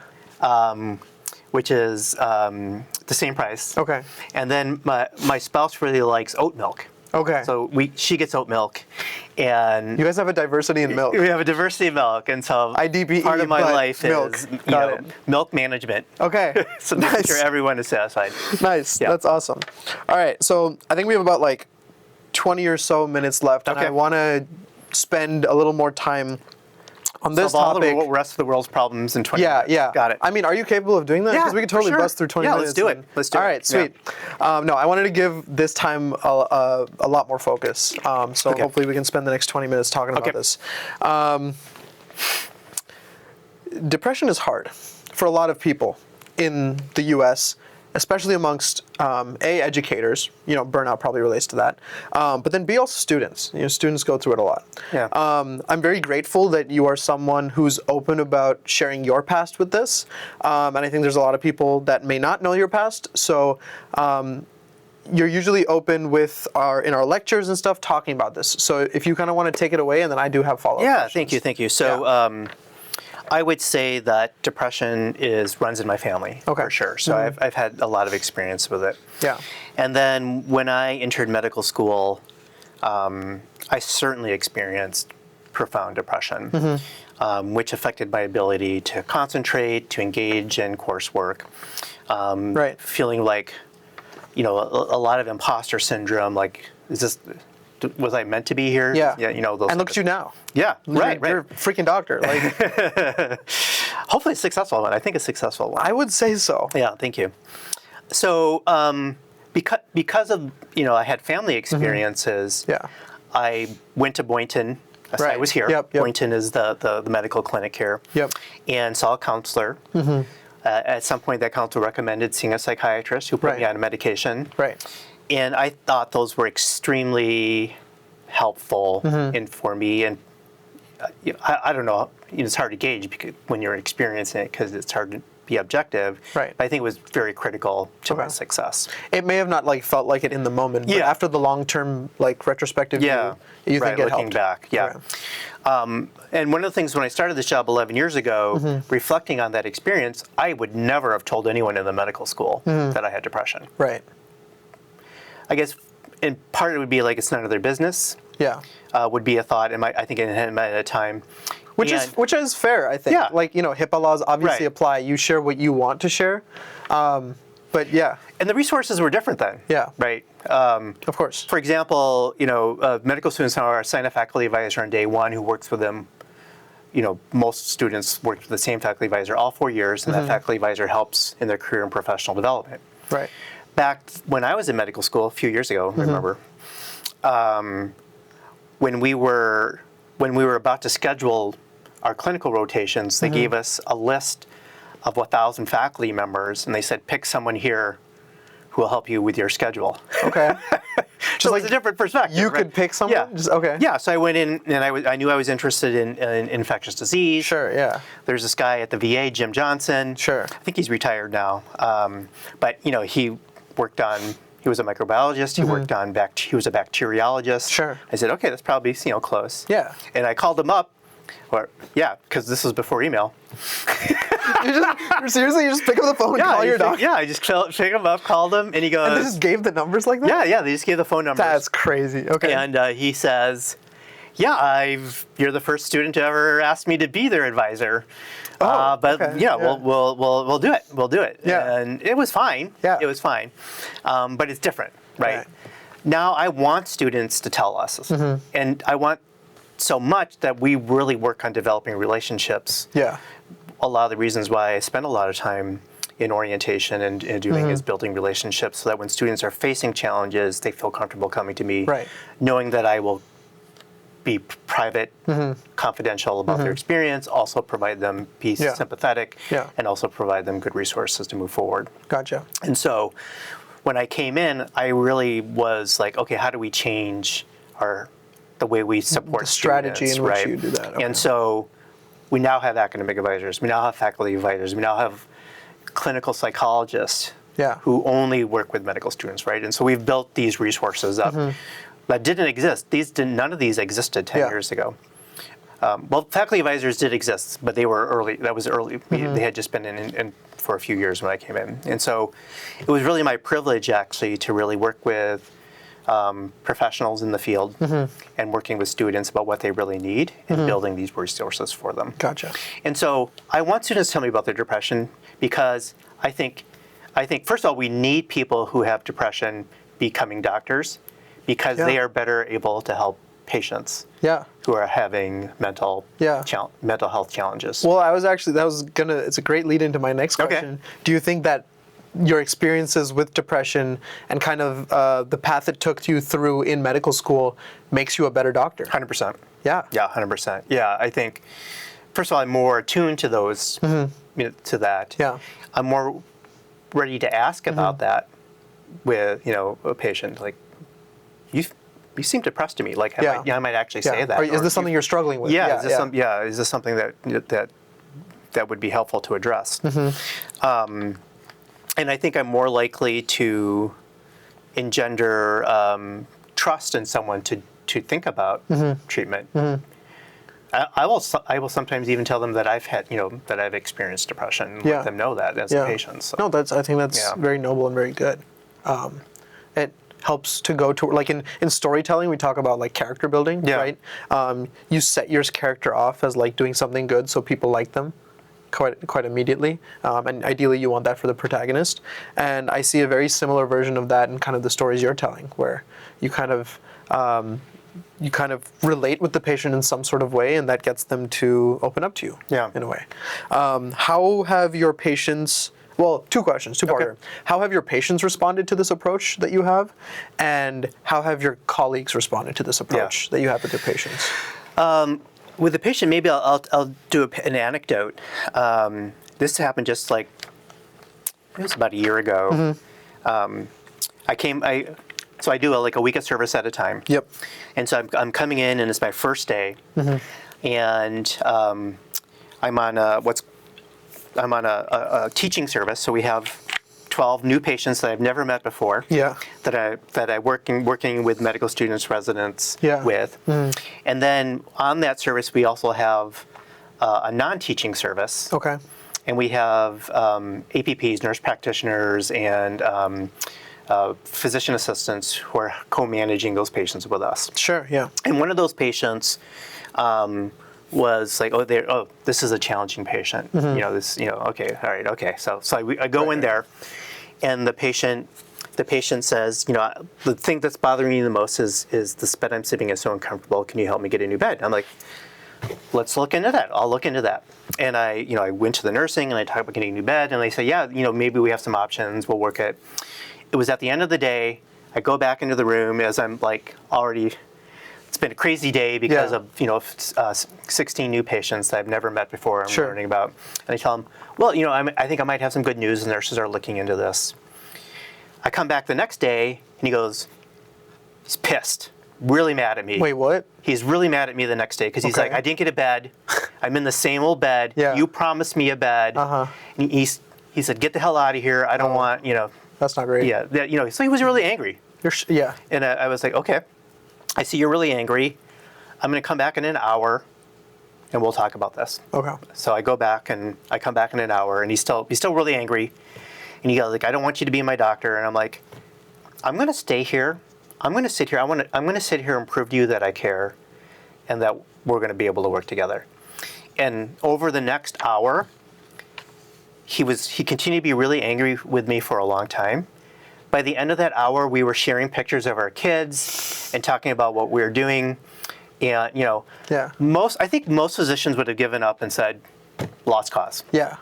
[SPEAKER 3] Which is the same price.
[SPEAKER 4] Okay.
[SPEAKER 3] And then my spouse really likes oat milk.
[SPEAKER 4] Okay.
[SPEAKER 3] So she gets oat milk, and
[SPEAKER 4] you guys have a diversity in milk.
[SPEAKER 3] we have a diversity of milk, and so
[SPEAKER 4] IDBE,
[SPEAKER 3] part of my
[SPEAKER 4] but
[SPEAKER 3] life
[SPEAKER 4] milk.
[SPEAKER 3] is
[SPEAKER 4] Got it.
[SPEAKER 3] milk management.
[SPEAKER 4] Okay.
[SPEAKER 3] So making sure everyone is satisfied.
[SPEAKER 4] Nice.
[SPEAKER 3] Yeah.
[SPEAKER 4] That's awesome. All right. So I think we have about like 20 or so minutes left, and
[SPEAKER 3] Okay.
[SPEAKER 4] I want to spend a little more time on this
[SPEAKER 3] Solve all
[SPEAKER 4] topic.
[SPEAKER 3] the rest of the world's problems in 20
[SPEAKER 4] Yeah,
[SPEAKER 3] minutes.
[SPEAKER 4] yeah.
[SPEAKER 3] Got it.
[SPEAKER 4] I mean, are you capable of doing that?
[SPEAKER 3] Yeah,
[SPEAKER 4] Because we could
[SPEAKER 3] for
[SPEAKER 4] totally
[SPEAKER 3] sure.
[SPEAKER 4] bust through 20
[SPEAKER 3] Yeah,
[SPEAKER 4] minutes.
[SPEAKER 3] let's do it.
[SPEAKER 4] and-
[SPEAKER 3] Let's do
[SPEAKER 4] All
[SPEAKER 3] it.
[SPEAKER 4] right, sweet. No, I wanted to give this time a lot more focus. So
[SPEAKER 3] Okay.
[SPEAKER 4] hopefully we can spend the next 20 minutes talking about
[SPEAKER 3] Okay.
[SPEAKER 4] this. Depression is hard for a lot of people in the U.S., especially amongst educators. You know, burnout probably relates to that. But then B, also students. You know, students go through it a lot.
[SPEAKER 3] Yeah.
[SPEAKER 4] I'm very grateful that you are someone who's open about sharing your past with this. And I think there's a lot of people that may not know your past. So you're usually open with in our lectures and stuff talking about this. So if you kind of want to take it away, and then I do have follow-up
[SPEAKER 3] Yeah,
[SPEAKER 4] questions.
[SPEAKER 3] thank you. So I would say that depression runs in my family,
[SPEAKER 4] Okay.
[SPEAKER 3] for sure. So I've had a lot of experience with it.
[SPEAKER 4] Yeah.
[SPEAKER 3] And then when I entered medical school, I certainly experienced profound depression, which affected my ability to concentrate, to engage in coursework.
[SPEAKER 4] Right.
[SPEAKER 3] Feeling like, a lot of imposter syndrome, like, was I meant to be here?
[SPEAKER 4] Yeah.
[SPEAKER 3] Yeah, those.
[SPEAKER 4] And look at you now.
[SPEAKER 3] Yeah, right.
[SPEAKER 4] You're a freaking doctor. Like,
[SPEAKER 3] Hopefully a successful one. I think a successful one.
[SPEAKER 4] I would say so.
[SPEAKER 3] Yeah, thank you. So because of, I had family experiences,
[SPEAKER 4] Yeah.
[SPEAKER 3] I went to Boynton. I
[SPEAKER 4] Right.
[SPEAKER 3] was here.
[SPEAKER 4] Yep.
[SPEAKER 3] Boynton is the medical clinic here.
[SPEAKER 4] Yep.
[SPEAKER 3] And saw a counselor. At some point, that counselor recommended seeing a psychiatrist who put me
[SPEAKER 4] Right.
[SPEAKER 3] on medication.
[SPEAKER 4] Right.
[SPEAKER 3] And I thought those were extremely helpful for me. And I don't know, it's hard to gauge when you're experiencing it because it's hard to be objective.
[SPEAKER 4] Right.
[SPEAKER 3] But I think it was very critical to my
[SPEAKER 4] Okay.
[SPEAKER 3] success.
[SPEAKER 4] It may have not felt like it in the moment, but
[SPEAKER 3] Yeah.
[SPEAKER 4] after the long-term retrospective
[SPEAKER 3] Yeah,
[SPEAKER 4] view, you
[SPEAKER 3] right,
[SPEAKER 4] think it
[SPEAKER 3] looking
[SPEAKER 4] helped.
[SPEAKER 3] back, yeah.
[SPEAKER 4] Okay.
[SPEAKER 3] And one of the things when I started this job 11 years ago, reflecting on that experience, I would never have told anyone in the medical school that I had depression.
[SPEAKER 4] Right.
[SPEAKER 3] I guess, in part it would be like it's none of their business.
[SPEAKER 4] Yeah.
[SPEAKER 3] Would be a thought, I think at a time.
[SPEAKER 4] Which is fair, I think.
[SPEAKER 3] Yeah.
[SPEAKER 4] Like, HIPAA laws obviously
[SPEAKER 3] Right.
[SPEAKER 4] apply. You share what you want to share. But yeah,
[SPEAKER 3] And the resources were different then.
[SPEAKER 4] Yeah.
[SPEAKER 3] Right.
[SPEAKER 4] of course.
[SPEAKER 3] For example, medical students now are assigned a faculty advisor on day one who works with them. Most students work with the same faculty advisor all 4 years, and that faculty advisor helps in their career and professional development.
[SPEAKER 4] Right.
[SPEAKER 3] Back when I was in medical school a few years ago, remember, when we were about to schedule our clinical rotations, they gave us a list of 1,000 faculty members, and they said, pick someone here who will help you with your schedule.
[SPEAKER 4] Okay.
[SPEAKER 3] So it's a different perspective.
[SPEAKER 4] You
[SPEAKER 3] right?
[SPEAKER 4] could pick someone?
[SPEAKER 3] Yeah.
[SPEAKER 4] Just- okay.
[SPEAKER 3] Yeah. So I went in, and I knew I was interested in infectious disease.
[SPEAKER 4] Sure, yeah.
[SPEAKER 3] There's this guy at the VA, Jim Johnson.
[SPEAKER 4] Sure.
[SPEAKER 3] I think he's retired now. But he worked on. He was a microbiologist. He worked on he was a bacteriologist.
[SPEAKER 4] Sure.
[SPEAKER 3] I said, okay, that's probably close.
[SPEAKER 4] Yeah.
[SPEAKER 3] And I called him up. Because this was before email.
[SPEAKER 4] You just pick up the phone and call your doctor?
[SPEAKER 3] Yeah, I just picked him up, called him, and he goes.
[SPEAKER 4] And they just gave the numbers like that?
[SPEAKER 3] Yeah, they just gave the phone numbers.
[SPEAKER 4] That's crazy. Okay.
[SPEAKER 3] And he says, "Yeah, you're the first student to ever ask me to be their advisor. But
[SPEAKER 4] okay.
[SPEAKER 3] yeah, we'll do it. We'll do it."
[SPEAKER 4] Yeah.
[SPEAKER 3] And it was fine.
[SPEAKER 4] Yeah.
[SPEAKER 3] It was fine. But it's different, right?
[SPEAKER 4] Right.
[SPEAKER 3] Now I want students to tell us, and I want so much that we really work on developing relationships.
[SPEAKER 4] Yeah.
[SPEAKER 3] A lot of the reasons why I spend a lot of time in orientation and doing is building relationships so that when students are facing challenges, they feel comfortable coming to me,
[SPEAKER 4] Right.
[SPEAKER 3] knowing that I will be private, confidential about their experience, also provide them
[SPEAKER 4] Yeah.
[SPEAKER 3] sympathetic,
[SPEAKER 4] Yeah.
[SPEAKER 3] and also provide them good resources to move forward.
[SPEAKER 4] Gotcha.
[SPEAKER 3] And so when I came in, I really was like, okay, how do we change the way we support
[SPEAKER 4] The strategy
[SPEAKER 3] students,
[SPEAKER 4] in which
[SPEAKER 3] right?
[SPEAKER 4] you do that, okay.
[SPEAKER 3] And so we now have academic advisors. We now have faculty advisors. We now have clinical psychologists
[SPEAKER 4] Yeah.
[SPEAKER 3] who only work with medical students, right? And so we've built these resources up that didn't exist. None of these existed 10 years ago. Well, faculty advisors did exist, but they were early. That was early. They had just been in for a few years when I came in. And so it was really my privilege, actually, to really work with professionals in the field and working with students about what they really need and building these resources for them.
[SPEAKER 4] Gotcha.
[SPEAKER 3] And so I want students to tell me about their depression because I think first of all, we need people who have depression becoming doctors because they are better able to help patients who are having mental health challenges.
[SPEAKER 4] Well, it's a great lead into my next question. Do you think that your experiences with depression and kind of the path it took you through in medical school makes you a better doctor?
[SPEAKER 3] 100%.
[SPEAKER 4] Yeah.
[SPEAKER 3] Yeah, 100%. Yeah, I think, first of all, I'm more attuned to those, to that.
[SPEAKER 4] Yeah.
[SPEAKER 3] I'm more ready to ask about that with, a patient. Like, you seem depressed to me. Like, I might actually say that.
[SPEAKER 4] Or is this something you're struggling with?
[SPEAKER 3] Is this something that would be helpful to address? And I think I'm more likely to engender trust in someone to think about treatment. I will sometimes even tell them that I've experienced depression and let them know that as a patient. So.
[SPEAKER 4] No, I think that's very noble and very good. It helps to go to, like in storytelling, we talk about like character building, right? You set your character off as like doing something good so people like them quite immediately, and ideally you want that for the protagonist. And I see a very similar version of that in kind of the stories you're telling, where you kind of relate with the patient in some sort of way, and that gets them to open up to you in a way. How have your patients, well, two questions, two-parter. How have your patients responded to this approach that you have? And how have your colleagues responded to this approach that you have with your patients?
[SPEAKER 3] With the patient, maybe I'll do an anecdote. This happened just like, it was about a year ago. So I do a week of service at a time.
[SPEAKER 4] Yep.
[SPEAKER 3] And so I'm coming in, and it's my first day, and I'm on a teaching service. So we have 12 new patients that I've never met before. That I working with medical students, residents with. And then on that service, we also have a non-teaching service.
[SPEAKER 4] Okay.
[SPEAKER 3] And we have APPs, nurse practitioners, and physician assistants who are co-managing those patients with us.
[SPEAKER 4] Sure, yeah.
[SPEAKER 3] And one of those patients was like, this is a challenging patient. Okay, all right, okay. So I go in there, and the patient says, the thing that's bothering me the most is this bed I'm sitting in is so uncomfortable. Can you help me get a new bed? I'm like, let's look into that. I'll look into that. And I went to the nursing and I talked about getting a new bed, and they say, maybe we have some options. We'll work it. It was at the end of the day. I go back into the room as I'm like already. It's been a crazy day because of 16 new patients that I've never met before. I'm learning about, and I tell them, well, I think I might have some good news. The nurses are looking into this. I come back the next day, and he's pissed, really mad at me.
[SPEAKER 4] Wait, what?
[SPEAKER 3] He's really mad at me the next day because he's like, I didn't get a bed. I'm in the same old bed. You promised me a bed. And he said, get the hell out of here. I don't want,
[SPEAKER 4] That's not great.
[SPEAKER 3] Yeah, so he was really angry. And I was like, okay, I see you're really angry. I'm going to come back in an hour, and we'll talk about this.
[SPEAKER 4] Okay.
[SPEAKER 3] So I go back, and I come back in an hour, and he's still really angry. And he goes like, I don't want you to be my doctor. And I'm like, I'm going to stay here. I'm going to sit here. I'm going to sit here and prove to you that I care, and that we're going to be able to work together. And over the next hour, he continued to be really angry with me for a long time. By the end of that hour, we were sharing pictures of our kids and talking about what we were doing. And, I think most physicians would have given up and said, lost cause.
[SPEAKER 4] Yeah.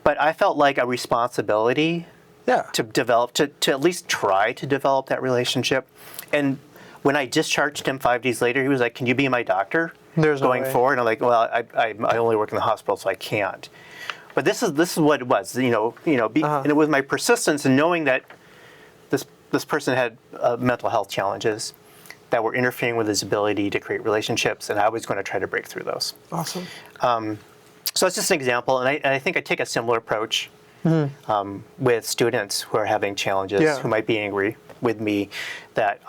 [SPEAKER 3] But I felt like a responsibility to develop, to at least try to develop that relationship. And when I discharged him 5 days later, he was like, can you be my doctor going forward? And I'm like, well, I only work in the hospital, so I can't. But this is what it was, and it was my persistence in knowing that this person had mental health challenges that were interfering with his ability to create relationships, and I was going to try to break through those.
[SPEAKER 4] Awesome.
[SPEAKER 3] So it's just an example, and I think I take a similar approach with students who are having challenges, who might be angry with me, that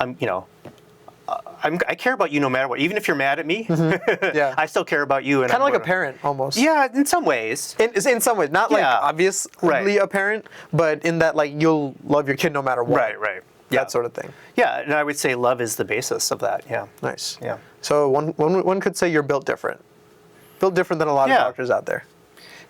[SPEAKER 3] I care about you no matter what. Even if you're mad at me, I still care about you.
[SPEAKER 4] Kind of like a parent, almost.
[SPEAKER 3] Yeah, in some ways.
[SPEAKER 4] In some ways, not like obviously a parent, but in that like you'll love your kid no matter what.
[SPEAKER 3] Right.
[SPEAKER 4] That sort of thing.
[SPEAKER 3] Yeah, and I would say love is the basis of that. Yeah.
[SPEAKER 4] Nice.
[SPEAKER 3] Yeah.
[SPEAKER 4] So one could say you're built different than a lot of doctors out there.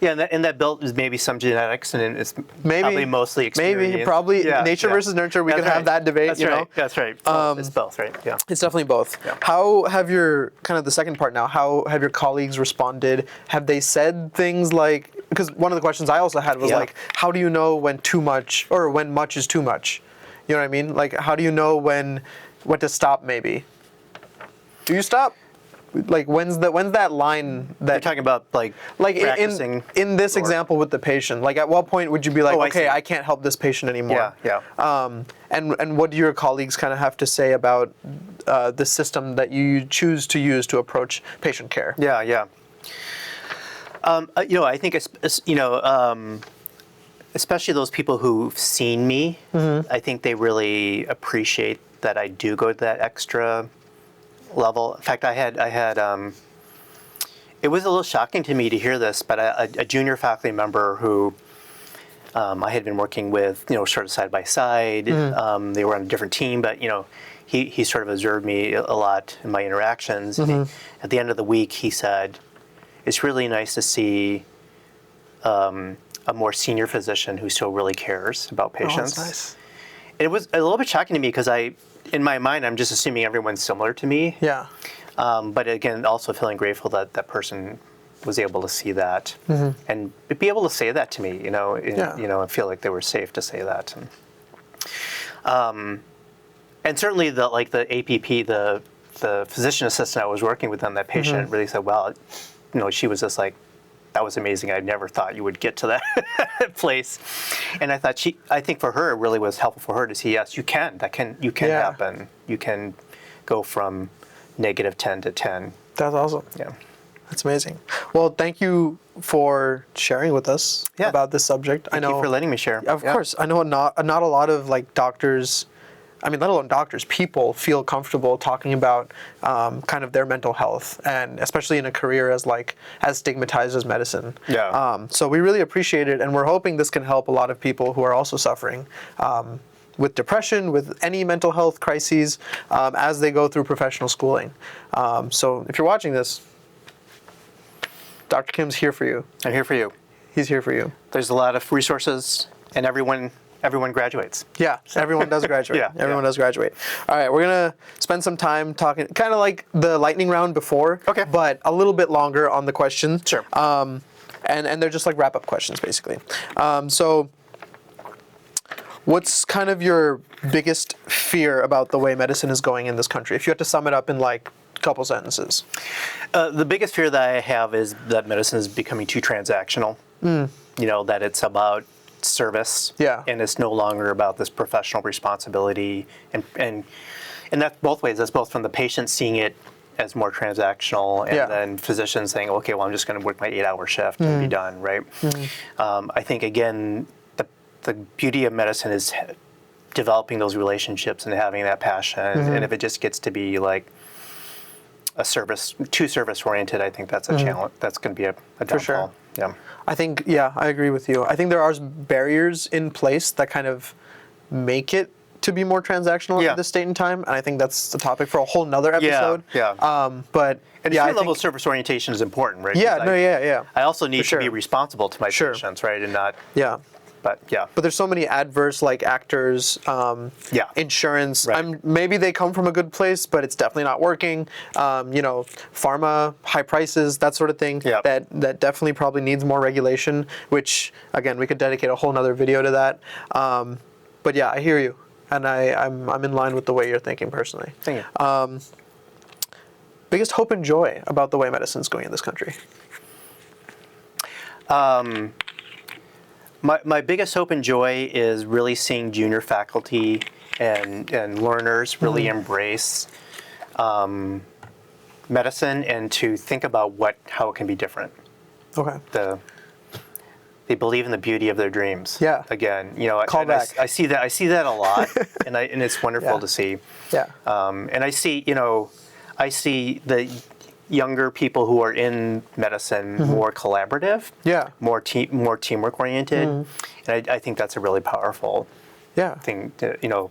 [SPEAKER 3] Yeah, and that built is maybe some genetics, and it's probably mostly experience.
[SPEAKER 4] Maybe, probably nature versus nurture. We can have that debate.
[SPEAKER 3] That's right. That's right. It's both, right? Yeah.
[SPEAKER 4] It's definitely both.
[SPEAKER 3] Yeah.
[SPEAKER 4] How have your kind of the second part now? How have your colleagues responded? Have they said things like? Because one of the questions I also had was like, how do you know when too much or when much is too much? You know what I mean? Like, how do you know when to stop? Maybe. Do you stop? Like when's that line that
[SPEAKER 3] you're talking about like practicing
[SPEAKER 4] in this example with the patient? Like at what point would you be like, okay, I can't help this patient anymore?
[SPEAKER 3] Yeah.
[SPEAKER 4] And what do your colleagues kind of have to say about the system that you choose to use to approach patient care?
[SPEAKER 3] Yeah. I think especially those people who've seen me, I think they really appreciate that I do go to that extra level. In fact, I had it was a little shocking to me to hear this, but a junior faculty member who I had been working with, sort of side by side. They were on a different team, but he sort of observed me a lot in my interactions. And at the end of the week, he said, "It's really nice to see a more senior physician who still really cares about patients."
[SPEAKER 4] Oh, that's nice.
[SPEAKER 3] It was a little bit shocking to me because in my mind, I'm just assuming everyone's similar to me.
[SPEAKER 4] Yeah.
[SPEAKER 3] But again, also feeling grateful that that person was able to see that and be able to say that to me. I feel like they were safe to say that. And certainly the APP, the physician assistant I was working with on that patient really said, "Well, she was just like, that was amazing. I never thought you would get to that place." And I think for her, it really was helpful for her to see, yes, you can happen. You can go from -10 to 10.
[SPEAKER 4] That's awesome.
[SPEAKER 3] Yeah.
[SPEAKER 4] That's amazing. Well, thank you for sharing with us about this subject.
[SPEAKER 3] Thank you for letting me share.
[SPEAKER 4] Of course. I know not a lot of doctors, let alone doctors, people feel comfortable talking about kind of their mental health, and especially in a career as stigmatized as medicine.
[SPEAKER 3] Yeah.
[SPEAKER 4] So we really appreciate it, and we're hoping this can help a lot of people who are also suffering with depression, with any mental health crises, as they go through professional schooling. So if you're watching this, Dr. Kim's here for you.
[SPEAKER 3] I'm here for you.
[SPEAKER 4] He's here for you.
[SPEAKER 3] There's a lot of resources, and everyone graduates.
[SPEAKER 4] Yeah, everyone does graduate. Everyone does graduate. All right, we're going to spend some time talking, kind of like the lightning round before, but a little bit longer on the questions.
[SPEAKER 3] Sure.
[SPEAKER 4] And they're just like wrap-up questions, basically. So what's kind of your biggest fear about the way medicine is going in this country? If you had to sum it up in a couple sentences.
[SPEAKER 3] The biggest fear that I have is that medicine is becoming too transactional. That it's about service, and it's no longer about this professional responsibility, and that's both ways. That's both from the patient seeing it as more transactional, and then physicians saying, "Okay, well, I'm just going to work my 8-hour shift and be done." Right? I think again, the beauty of medicine is developing those relationships and having that passion. And if it just gets to be like too service oriented, I think that's a challenge. That's going to be a downfall.
[SPEAKER 4] For sure.
[SPEAKER 3] Yeah.
[SPEAKER 4] I think, I agree with you. I think there are barriers in place that kind of make it to be more transactional at this date and time, and I think that's a topic for a whole nother episode. But
[SPEAKER 3] and some level of service orientation is important, right? I also need to be responsible to my patients, right, and not. But
[SPEAKER 4] there's so many adverse actors, insurance. Maybe they come from a good place, but it's definitely not working. Pharma, high prices, that sort of thing. That definitely probably needs more regulation. Which again, we could dedicate a whole nother video to that. But I hear you, and I'm in line with the way you're thinking personally.
[SPEAKER 3] Thank you.
[SPEAKER 4] Biggest hope and joy about the way medicine's going in this country.
[SPEAKER 3] My biggest hope and joy is really seeing junior faculty and learners really embrace medicine and to think about how it can be different.
[SPEAKER 4] Okay.
[SPEAKER 3] they believe in the beauty of their dreams.
[SPEAKER 4] Yeah.
[SPEAKER 3] Again,
[SPEAKER 4] Call back.
[SPEAKER 3] I see that a lot, and it's wonderful to see.
[SPEAKER 4] Yeah.
[SPEAKER 3] And I see the younger people who are in medicine more collaborative.
[SPEAKER 4] Yeah.
[SPEAKER 3] More teamwork oriented, and I think that's a really powerful thing to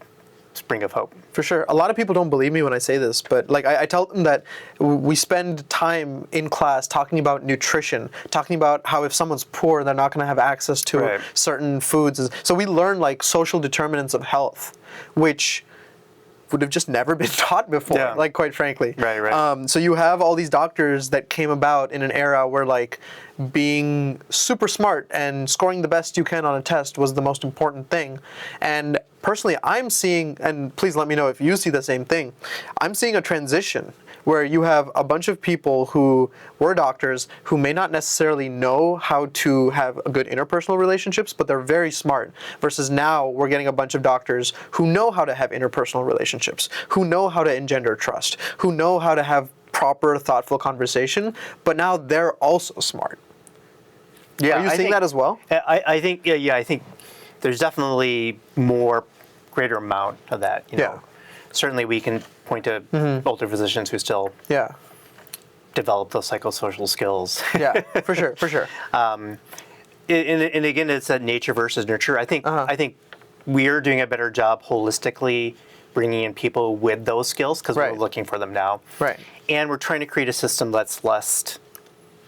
[SPEAKER 3] spring of hope.
[SPEAKER 4] For sure. A lot of people don't believe me when I say this, but like I tell them that we spend time in class talking about nutrition, talking about how if someone's poor, they're not going to have access to certain foods. So we learn like social determinants of health, which would have just never been taught before, like quite frankly.
[SPEAKER 3] Right.
[SPEAKER 4] So you have all these doctors that came about in an era where like being super smart and scoring the best you can on a test was the most important thing. And personally, I'm seeing, and please let me know if you see the same thing, I'm seeing a transition where you have a bunch of people who were doctors who may not necessarily know how to have good interpersonal relationships, but they're very smart, versus now we're getting a bunch of doctors who know how to have interpersonal relationships, who know how to engender trust, who know how to have proper, thoughtful conversation, but now they're also smart.
[SPEAKER 3] Yeah,
[SPEAKER 4] Are you seeing that as well?
[SPEAKER 3] I think I think there's definitely greater amount of that. Certainly we can point to older physicians who still develop those psychosocial skills.
[SPEAKER 4] Yeah, for sure.
[SPEAKER 3] And again, it's that nature versus nurture. I think we're doing a better job holistically bringing in people with those skills because we're looking for them now.
[SPEAKER 4] Right.
[SPEAKER 3] And we're trying to create a system that's less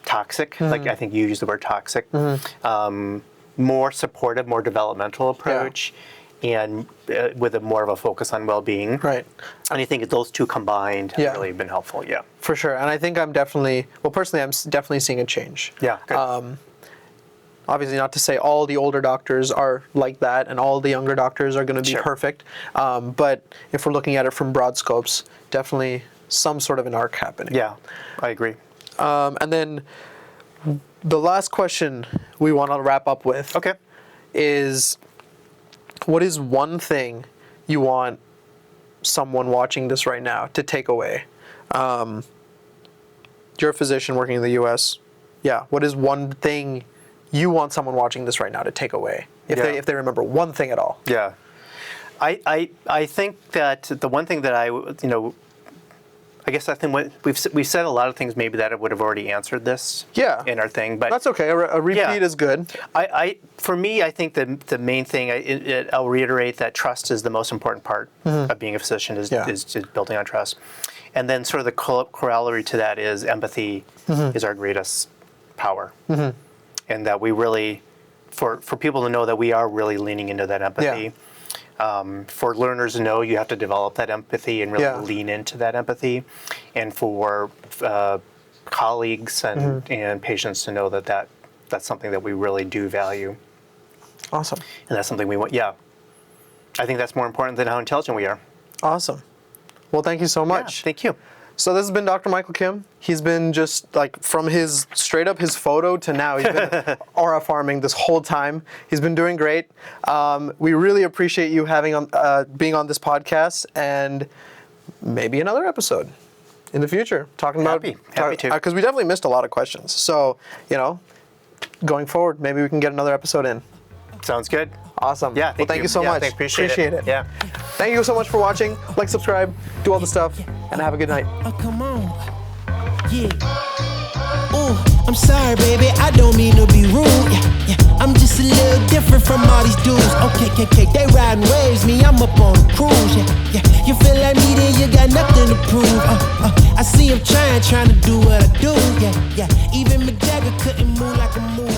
[SPEAKER 3] toxic. Like I think you used the word toxic. More supportive, more developmental approach. And with more of a focus on well-being.
[SPEAKER 4] Right.
[SPEAKER 3] And I think those two combined have really been helpful,
[SPEAKER 4] For sure. And I think I'm definitely seeing a change.
[SPEAKER 3] Yeah, good.
[SPEAKER 4] Obviously not to say all the older doctors are like that and all the younger doctors are going to be perfect. But if we're looking at it from broad scopes, definitely some sort of an arc happening.
[SPEAKER 3] Yeah, I agree.
[SPEAKER 4] And then the last question we want to wrap up with is, what is one thing you want someone watching this right now to take away? You're a physician working in the U.S. Yeah. What is one thing you want someone watching this right now to take away, if they remember one thing at all?
[SPEAKER 3] Yeah. I think that the one thing that I guess I think we've said a lot of things maybe that would have already answered this in our thing, but
[SPEAKER 4] that's okay. A repeat is good.
[SPEAKER 3] For me, I think the main thing I'll reiterate that trust is the most important part of being a physician is building on trust, and then sort of the corollary to that is empathy is our greatest power, and that we really for people to know that we are really leaning into that empathy. For learners to know you have to develop that empathy and really lean into that empathy, and for colleagues and patients to know that that's something that we really do value.
[SPEAKER 4] Awesome.
[SPEAKER 3] And that's something we want. Yeah, I think that's more important than how intelligent we are.
[SPEAKER 4] Awesome. Well, thank you so much.
[SPEAKER 3] Yeah, thank you.
[SPEAKER 4] So this has been Dr. Michael Kim. He's been just like from his straight up his photo to now, he's been aura farming this whole time. He's been doing great. We really appreciate you being on this podcast, and maybe another episode in the future talking about
[SPEAKER 3] happy to,
[SPEAKER 4] because we definitely missed a lot of questions. So going forward, maybe we can get another episode in.
[SPEAKER 3] Sounds good.
[SPEAKER 4] Awesome.
[SPEAKER 3] Yeah.
[SPEAKER 4] Thank you so much.
[SPEAKER 3] Thanks, appreciate it. Yeah.
[SPEAKER 4] Thank you so much for watching. Like, subscribe, do all the stuff, and have a good night.
[SPEAKER 2] Oh, come on. Yeah. Ooh, I'm sorry, baby. I don't mean to be rude. Yeah. I'm just a little different from all these dudes. Okay. They riding waves, me, I'm up on a cruise. Yeah. You feel like me, then you got nothing to prove. I see him trying to do what I do. Yeah. Even my dagger couldn't move like a move.